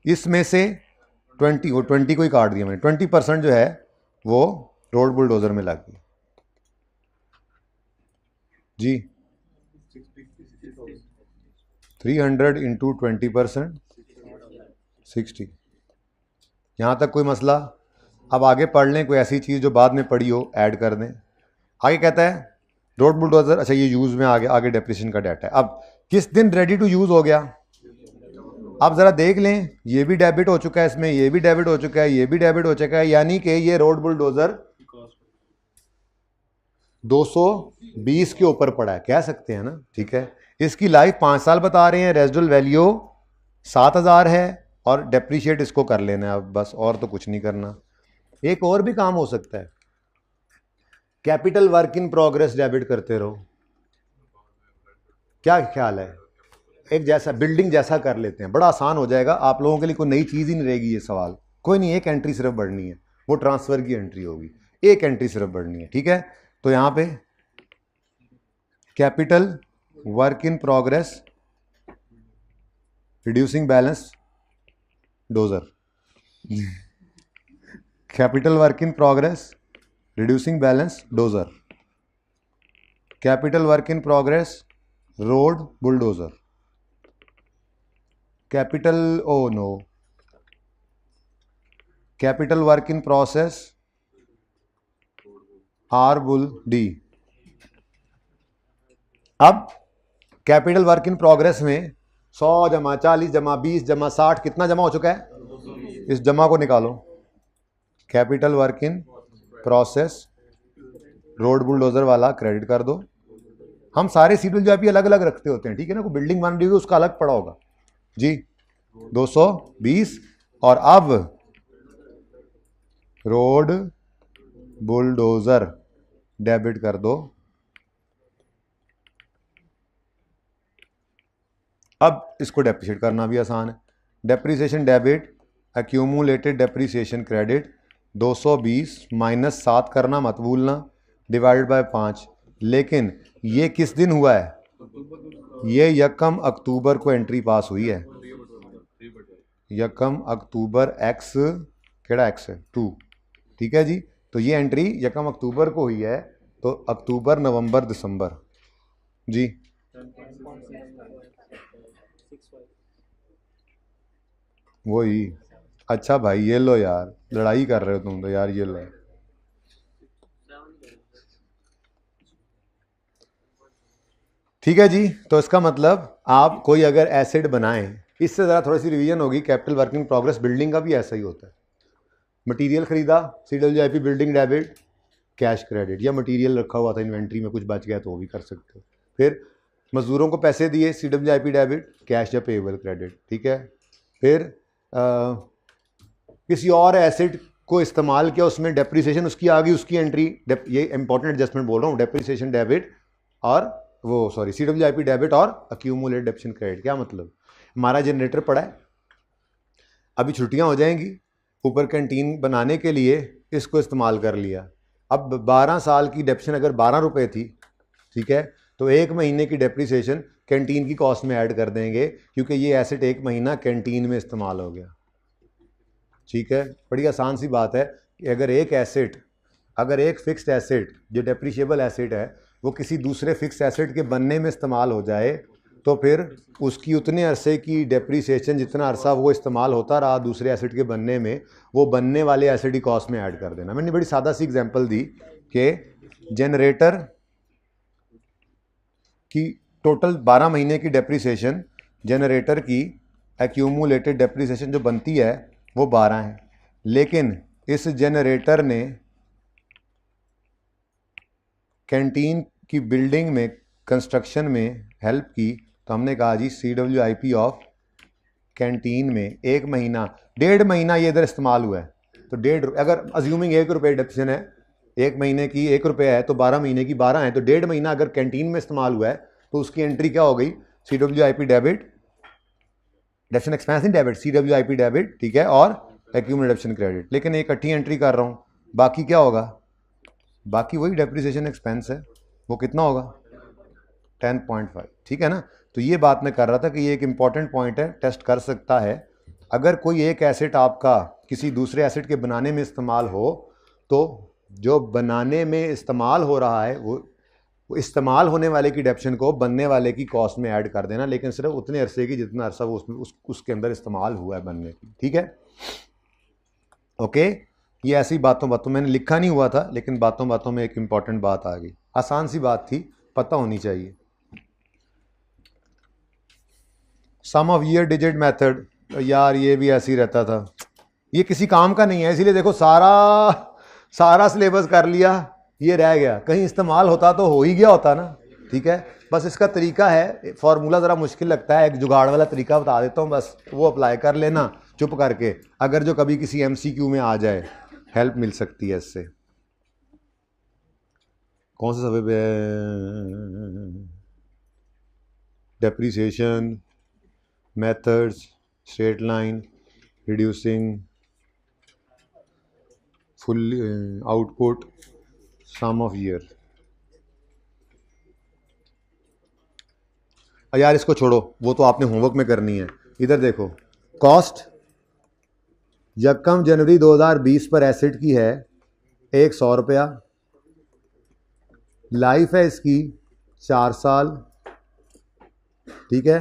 Speaker 1: इसमें से 20 को ही काट दिया मैंने, 20% जो है वो रोड बुलडोज़र में लग गई। जी 300 इंटू 20%, 60। यहाँ तक कोई मसला? अब आगे पढ़ लें कोई ऐसी चीज़ जो बाद में पढ़ी हो, ऐड कर दें। आगे कहता है रोड बुलडोजर, अच्छा ये यूज़ में आगे डेप्रिसिएशन का डाटा है। अब किस दिन रेडी टू यूज़ हो गया? आप ज़रा देख लें, ये भी डेबिट हो चुका है इसमें, ये भी डेबिट हो चुका है, ये भी डेबिट हो चुका है, यानी कि ये रोड बुलडोजर 220 के ऊपर पड़ा है, कह सकते हैं ना, ठीक है। इसकी लाइफ 5 साल बता रहे हैं, रेजिडुअल वैल्यू 7000 है और डेप्रीशिएट इसको कर लेना है अब बस, और तो कुछ नहीं करना। एक और भी काम हो सकता है, capital work in progress debit करते रहो। क्या ख्याल है? एक जैसा बिल्डिंग जैसा कर लेते हैं, बड़ा आसान हो जाएगा आप लोगों के लिए, कोई नई चीज़ ही नहीं रहेगी। ये सवाल कोई नहीं, एक एंट्री सिर्फ बढ़नी है, वो ट्रांसफ़र की एंट्री होगी, एक एंट्री सिर्फ बढ़नी है, ठीक है। तो यहाँ पे capital work in progress reducing balance dozer, capital work in progress reducing balance dozer, capital work in progress road bulldozer, capital capital work in process are bull D. अब कैपिटल वर्क इन प्रोग्रेस में 100 जमा 40 जमा 20 जमा 60 कितना जमा हो चुका है? इस जमा को निकालो। Capital work in process road bulldozer वाला क्रेडिट कर दो। हम सारे सीरियल जो अलग अलग रखते होते हैं, ठीक है ना, कोई बिल्डिंग बन रही होगी उसका अलग पड़ा होगा जी 220। और अब रोड बुलडोजर डेबिट कर दो। अब इसको डेप्रिशिएट करना भी आसान है। Depreciation debit accumulated depreciation credit 220 minus 7 करना मत भूलना, डिवाइडेड बाय 5। लेकिन ये किस दिन हुआ है? ये 1 अक्टूबर को एंट्री पास हुई है। 1 अक्टूबर एक्स केड़ा एक्स है 2, ठीक है जी। तो ये एंट्री 1 अक्टूबर को हुई है, तो अक्टूबर नवंबर दिसंबर जी वही। अच्छा भाई ये लो यार, लड़ाई कर रहे हो तुम तो यार, ये लो। ठीक है जी। तो इसका मतलब आप कोई अगर एसेट बनाएं, इससे ज़रा थोड़ी सी रिवीजन होगी। Capital work in progress building का भी ऐसा ही होता है। मटेरियल खरीदा, CWIP building debit cash credit, या मटेरियल रखा हुआ था इन्वेंट्री में कुछ बच गया तो वो भी कर सकते हो। फिर मजदूरों को पैसे दिए, CWIP डेबिट कैश या पेएबल क्रेडिट, ठीक है। फिर किसी और एसेट को इस्तेमाल किया, उसमें डेप्रिसिएशन उसकी आ गई, उसकी एंट्री, ये इंपॉर्टेंट एडजस्टमेंट बोल रहा हूँ, डेप्रिसिएशन डेबिट और CWIP डेबिट और अक्यूमुलेटेड डेप्रिसिएशन क्रेडिट। क्या मतलब? हमारा जनरेटर पड़ा है, अभी छुट्टियां हो जाएंगी, ऊपर कैंटीन बनाने के लिए इसको इस्तेमाल कर लिया। अब 12 साल की डेप्रिसिएशन अगर 12 रुपये थी, ठीक है, तो 1 महीने की डेप्रिसिएशन कैंटीन की कॉस्ट में ऐड कर देंगे, क्योंकि ये एसेट 1 महीना कैंटीन में इस्तेमाल हो गया, ठीक है। बड़ी आसान सी बात है कि अगर एक फिक्स्ड एसेट जो डेप्रिशिएबल एसेट है वो किसी दूसरे फिक्स एसेट के बनने में इस्तेमाल हो जाए, तो फिर उसकी उतने अरसे की डेप्रिसिएशन, जितना अरसा वो इस्तेमाल होता रहा दूसरे एसेट के बनने में, वो बनने वाले एसेट की कॉस्ट में ऐड कर देना। मैंने बड़ी सादा सी एग्जांपल दी कि जनरेटर की टोटल 12 महीने की डेप्रिसिएशन, जनरेटर की एक्यूमुलेटेड डेप्रिसिएशन जो बनती है वो 12 है, लेकिन इस जनरेटर ने कैंटीन की बिल्डिंग में कंस्ट्रक्शन में हेल्प की, तो हमने कहा जी CWIP ऑफ कैंटीन में 1 महीना 1.5 महीना ये इधर इस्तेमाल हुआ है, तो 1.5, अगर अज्यूमिंग 1 रुपये डेप्रिसिएशन है, 1 महीने की 1 रुपये है, तो 12 महीने की 12 है, तो 1.5 महीना अगर कैंटीन में इस्तेमाल हुआ है तो उसकी एंट्री क्या हो गई? CWIP debit, depreciation expense in debit, CWIP debit, ठीक है, और एक्यूमुलेटेड डेप्रिसिएशन क्रेडिट। लेकिन एक इकट्ठी एंट्री कर रहा हूँ, बाकी क्या होगा? बाकी वही डेप्रिसिएशन एक्सपेंस है, वो कितना होगा? 10.5, ठीक है ना। तो ये बात मैं कर रहा था कि ये एक इंपॉर्टेंट पॉइंट है, टेस्ट कर सकता है। अगर कोई एक एसेट आपका किसी दूसरे एसेट के बनाने में इस्तेमाल हो, तो जो बनाने में इस्तेमाल हो रहा है वो वो इस्तेमाल होने वाले की डेप्शन को बनने वाले की कॉस्ट में ऐड कर देना, लेकिन सिर्फ उतने अरसे की जितना अरसा वो उसके अंदर इस्तेमाल हुआ है बनने की। ठीक है, ओके। ये ऐसी बातों बातों मैंने लिखा नहीं हुआ था, लेकिन बातों बातों में एक इंपॉर्टेंट बात आ गई। आसान सी बात थी, पता होनी चाहिए। सम ऑफ ईयर डिजिट मेथड, यार ये भी ऐसे ही रहता था, ये किसी काम का नहीं है, इसीलिए देखो सारा सिलेबस कर लिया, ये रह गया। कहीं इस्तेमाल होता तो हो ही गया होता ना। ठीक है, बस इसका तरीका है, फॉर्मूला ज़रा मुश्किल लगता है, एक जुगाड़ वाला तरीका बता देता हूँ, बस वो अप्लाई कर लेना चुप करके, अगर जो कभी किसी MCQ में आ जाए हेल्प मिल सकती है इससे। कौन से सफ़े पे? Depreciation methods, straight line, reducing, full output, sum of year. यार इसको छोड़ो, वो तो आपने होमवर्क में करनी है। इधर देखो, कॉस्ट यकम जनवरी 2020 पर एसेट की है 100 रुपया, लाइफ है इसकी 4 साल। ठीक है,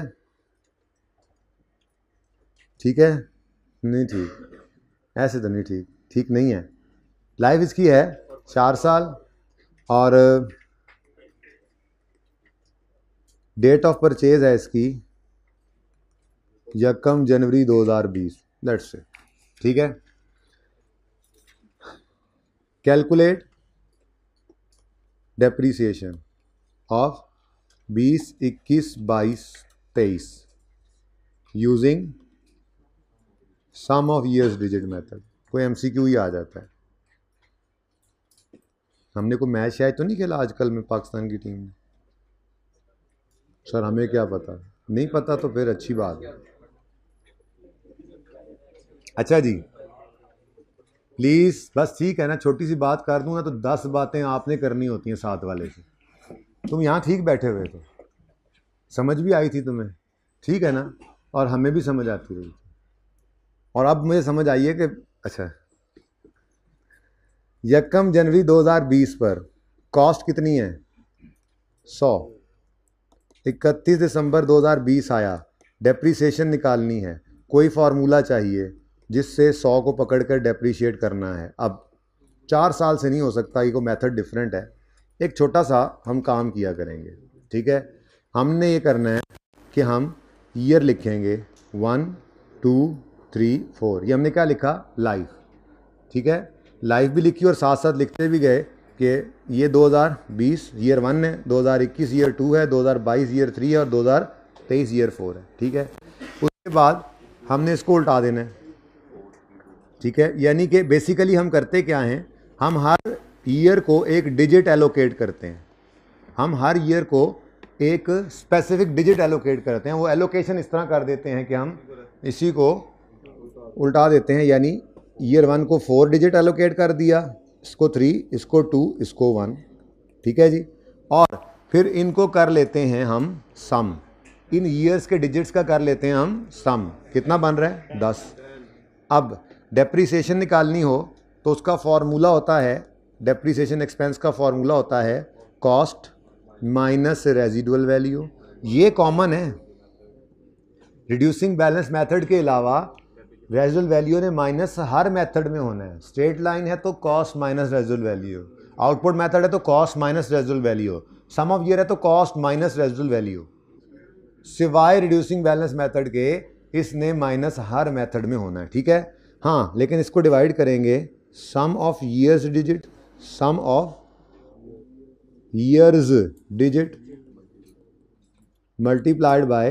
Speaker 1: ठीक है, नहीं ठीक, ऐसे तो नहीं ठीक, ठीक नहीं है। लाइफ इसकी है 4 साल और डेट ऑफ परचेज है इसकी यकम जनवरी 2020, लेट्स से। ठीक है, calculate depreciation of 20, 21, 22, 23 using sum of years digit method. कोई MCQ ही आ जाता है। हमने कोई मैच शायद तो नहीं खेला आजकल में पाकिस्तान की टीम ने? सर हमें क्या पता, नहीं पता तो फिर अच्छी बात है। अच्छा जी, प्लीज़ बस ठीक है ना, छोटी सी बात कर दूँ ना तो 10 बातें आपने करनी होती हैं साथ वाले से। तुम यहाँ ठीक बैठे हुए थे, समझ भी आई थी तुम्हें, ठीक है ना, और हमें भी समझ आती रही। और अब मुझे समझ आई है कि अच्छा, यकम जनवरी 2020 पर कॉस्ट कितनी है? 100। 31 दिसंबर 2020 आया, डेप्रीसिएशन निकालनी है, कोई फार्मूला चाहिए जिससे 100 को पकड़कर डेप्रीशिएट करना है। अब 4 साल से नहीं हो सकता, ये को मेथड डिफरेंट है। एक छोटा सा हम काम किया करेंगे। ठीक है, हमने ये करना है कि हम ईयर लिखेंगे 1, 2, 3, 4। ये हमने क्या लिखा? लाइफ। ठीक है, लाइफ भी लिखी और साथ साथ लिखते भी गए कि ये 2020 ईयर 1 है, 2021 ईयर 2 है, 2022 ईयर 3 है और 2023 ईयर 4 है। ठीक है, उसके बाद हमने इसको उल्टा देना है। ठीक है, यानी कि बेसिकली हम करते क्या हैं, हम हर ईयर को एक डिजिट एलोकेट करते हैं। हम हर ईयर को एक स्पेसिफिक डिजिट एलोकेट करते हैं। वो एलोकेशन इस तरह कर देते हैं कि हम इसी को उल्टा देते हैं, यानी ईयर 1 को 4 डिजिट एलोकेट कर दिया, इसको 3, इसको 2, इसको 1। ठीक है जी, और फिर इनको कर लेते हैं हम सम, इन ईयर्स के डिजिट्स का कर लेते हैं हम सम। कितना बन रहा है? 10। अब डेप्रीसिएशन निकालनी हो तो उसका फॉर्मूला होता है, डेप्रीसिएशन एक्सपेंस का फॉर्मूला होता है कॉस्ट माइनस रेजिडुअल वैल्यू। ये कॉमन है, रिड्यूसिंग बैलेंस मेथड के अलावा रेजिडुअल वैल्यू ने माइनस हर मेथड में होना है। स्ट्रेट लाइन है तो cost minus residual value, output method है तो cost minus residual value, sum of year है तो कॉस्ट माइनस रेजिडुअल वैल्यू। सिवाय रिड्यूसिंग बैलेंस मेथड के इसने माइनस हर मेथड में होना है। ठीक है, हाँ, लेकिन इसको डिवाइड करेंगे sum of years digit, sum of years digit multiplied by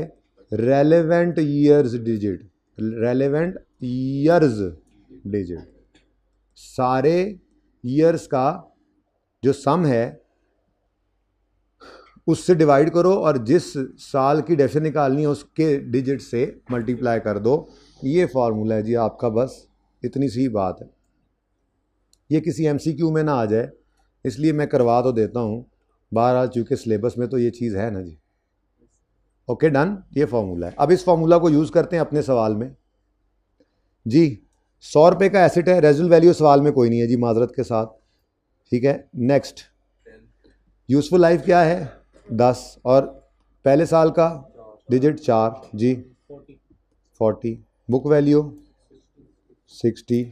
Speaker 1: relevant years digit, relevant years digit. सारे ईयर्स का जो सम है उससे डिवाइड करो और जिस साल की डेफिनेशन निकालनी है उसके डिजिट से मल्टीप्लाई कर दो। ये फार्मूला है जी आपका, बस इतनी सी बात है। ये किसी MCQ में ना आ जाए इसलिए मैं करवा तो देता हूँ, बहरहाल चूँकि सिलेबस में तो ये चीज़ है ना जी। ओके डन, ये फार्मूला है। अब इस फार्मूला को यूज़ करते हैं अपने सवाल में जी। 100 रुपये का एसेट है, रेजिडुअल वैल्यू सवाल में कोई नहीं है जी, माजरत के साथ। ठीक है, नेक्स्ट यूजफुल लाइफ क्या है 10 और पहले साल का डिजिट 4 जी 40, बुक वैल्यू 60,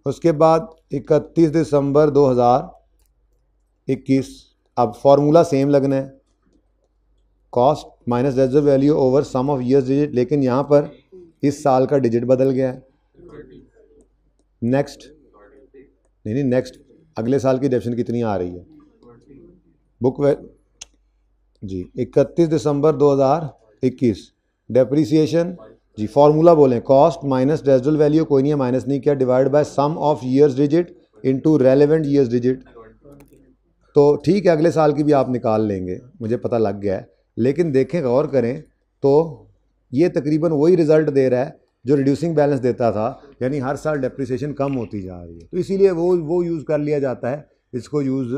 Speaker 1: उसके बाद 31 दिसंबर 2021। अब फॉर्मूला सेम लगना है, cost minus reserve value over sum of years digit, लेकिन यहाँ पर इस साल का डिजिट बदल गया है। नेक्स्ट नहीं नेक्स्ट अगले साल की डेप्शन कितनी आ रही है बुक वे जी 31 दिसंबर 2021। डेप्रीसिएशन जी फॉर्मूला बोलें, कॉस्ट माइनस रेजिडुअल वैल्यू, कोई नहीं है माइनस नहीं किया, divide by sum of years digit into relevant years digit. तो ठीक है अगले साल की भी आप निकाल लेंगे, मुझे पता लग गया है, लेकिन देखें गौर करें तो ये तकरीबन वही रिजल्ट दे रहा है जो रिड्यूसिंग बैलेंस देता था, यानी हर साल डेप्रिसिएशन कम होती जा रही है। तो इसीलिए वो यूज़ कर लिया जाता है, इसको यूज़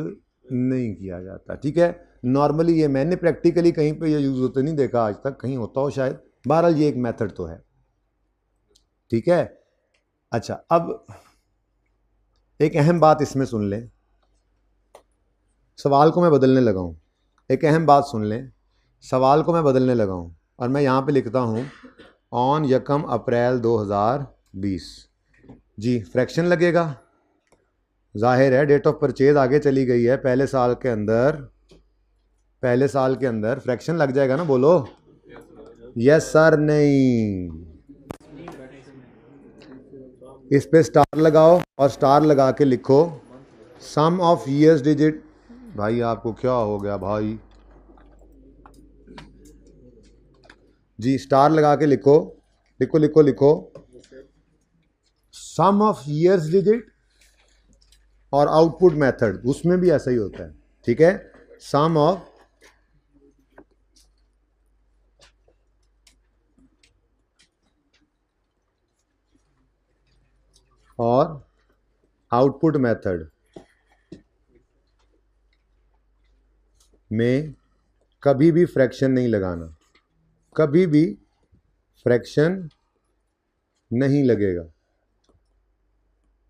Speaker 1: नहीं किया जाता। ठीक है, नॉर्मली ये मैंने प्रैक्टिकली कहीं पे ये यूज़ होते नहीं देखा आज तक, कहीं होता हो शायद, बहरहाल ये एक मेथड तो है। ठीक है, अच्छा अब एक अहम बात इसमें सुन लें, सवाल को मैं बदलने लगा हूँ, एक अहम बात सुन लें, सवाल को मैं बदलने लगा हूँ और मैं यहाँ पे लिखता हूँ ऑन 1 अप्रैल 2020 जी, फ्रैक्शन लगेगा, जाहिर है डेट ऑफ परचेज आगे चली गई है, पहले साल के अंदर फ्रैक्शन लग जाएगा ना, बोलो यस सर नहीं। इस पे स्टार लगाओ और स्टार लगा के लिखो सम ऑफ ईयर्स डिजिट। भाई आपको क्या हो गया भाई जी, स्टार लगा के लिखो लिखो लिखो लिखो सम ऑफ ईयर्स डिजिट, और आउटपुट मेथड उसमें भी ऐसा ही होता है। ठीक है, सम ऑफ और आउटपुट मेथड में कभी भी फ्रैक्शन नहीं लगाना, कभी भी फ्रैक्शन नहीं लगेगा।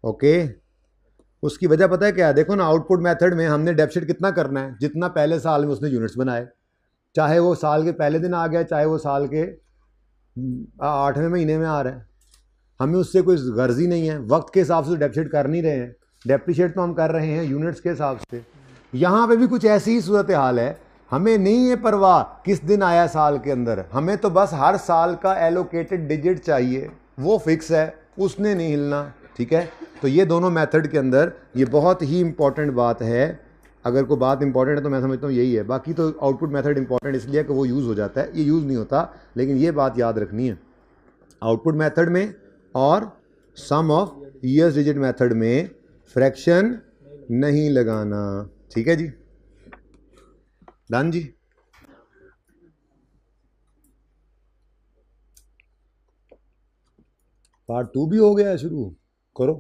Speaker 1: ओके, उसकी वजह पता है क्या है, देखो ना आउटपुट मेथड में हमने डेप्सिट कितना करना है, जितना पहले साल में उसने यूनिट्स बनाए, चाहे वो साल के पहले दिन आ गया, चाहे वो साल के 8वें महीने में आ रहा है, हमें उससे कोई गर्ज ही नहीं है। वक्त के हिसाब से डेप्सिट कर नहीं रहे हैं, डेप्रिशिएट तो हम कर रहे हैं यूनिट्स के हिसाब से। यहाँ पे भी कुछ ऐसी ही सूरत हाल है, हमें नहीं है परवाह किस दिन आया साल के अंदर, हमें तो बस हर साल का एलोकेटेड डिजिट चाहिए, वो फिक्स है, उसने नहीं हिलना। ठीक है, तो ये दोनों मेथड के अंदर ये बहुत ही इंपॉर्टेंट बात है। अगर कोई बात इंपॉर्टेंट है तो मैं समझता हूँ यही है, बाकी तो आउटपुट मेथड इंपॉर्टेंट इसलिए कि वो यूज़ हो जाता है, ये यूज़ नहीं होता, लेकिन ये बात याद रखनी है, आउटपुट मेथड में और सम ऑफ ईयर्स डिजिट मेथड में फ्रैक्शन नहीं लगाना। ठीक है जी, डन जी। पार्ट 2 भी हो गया है शुरू, करो।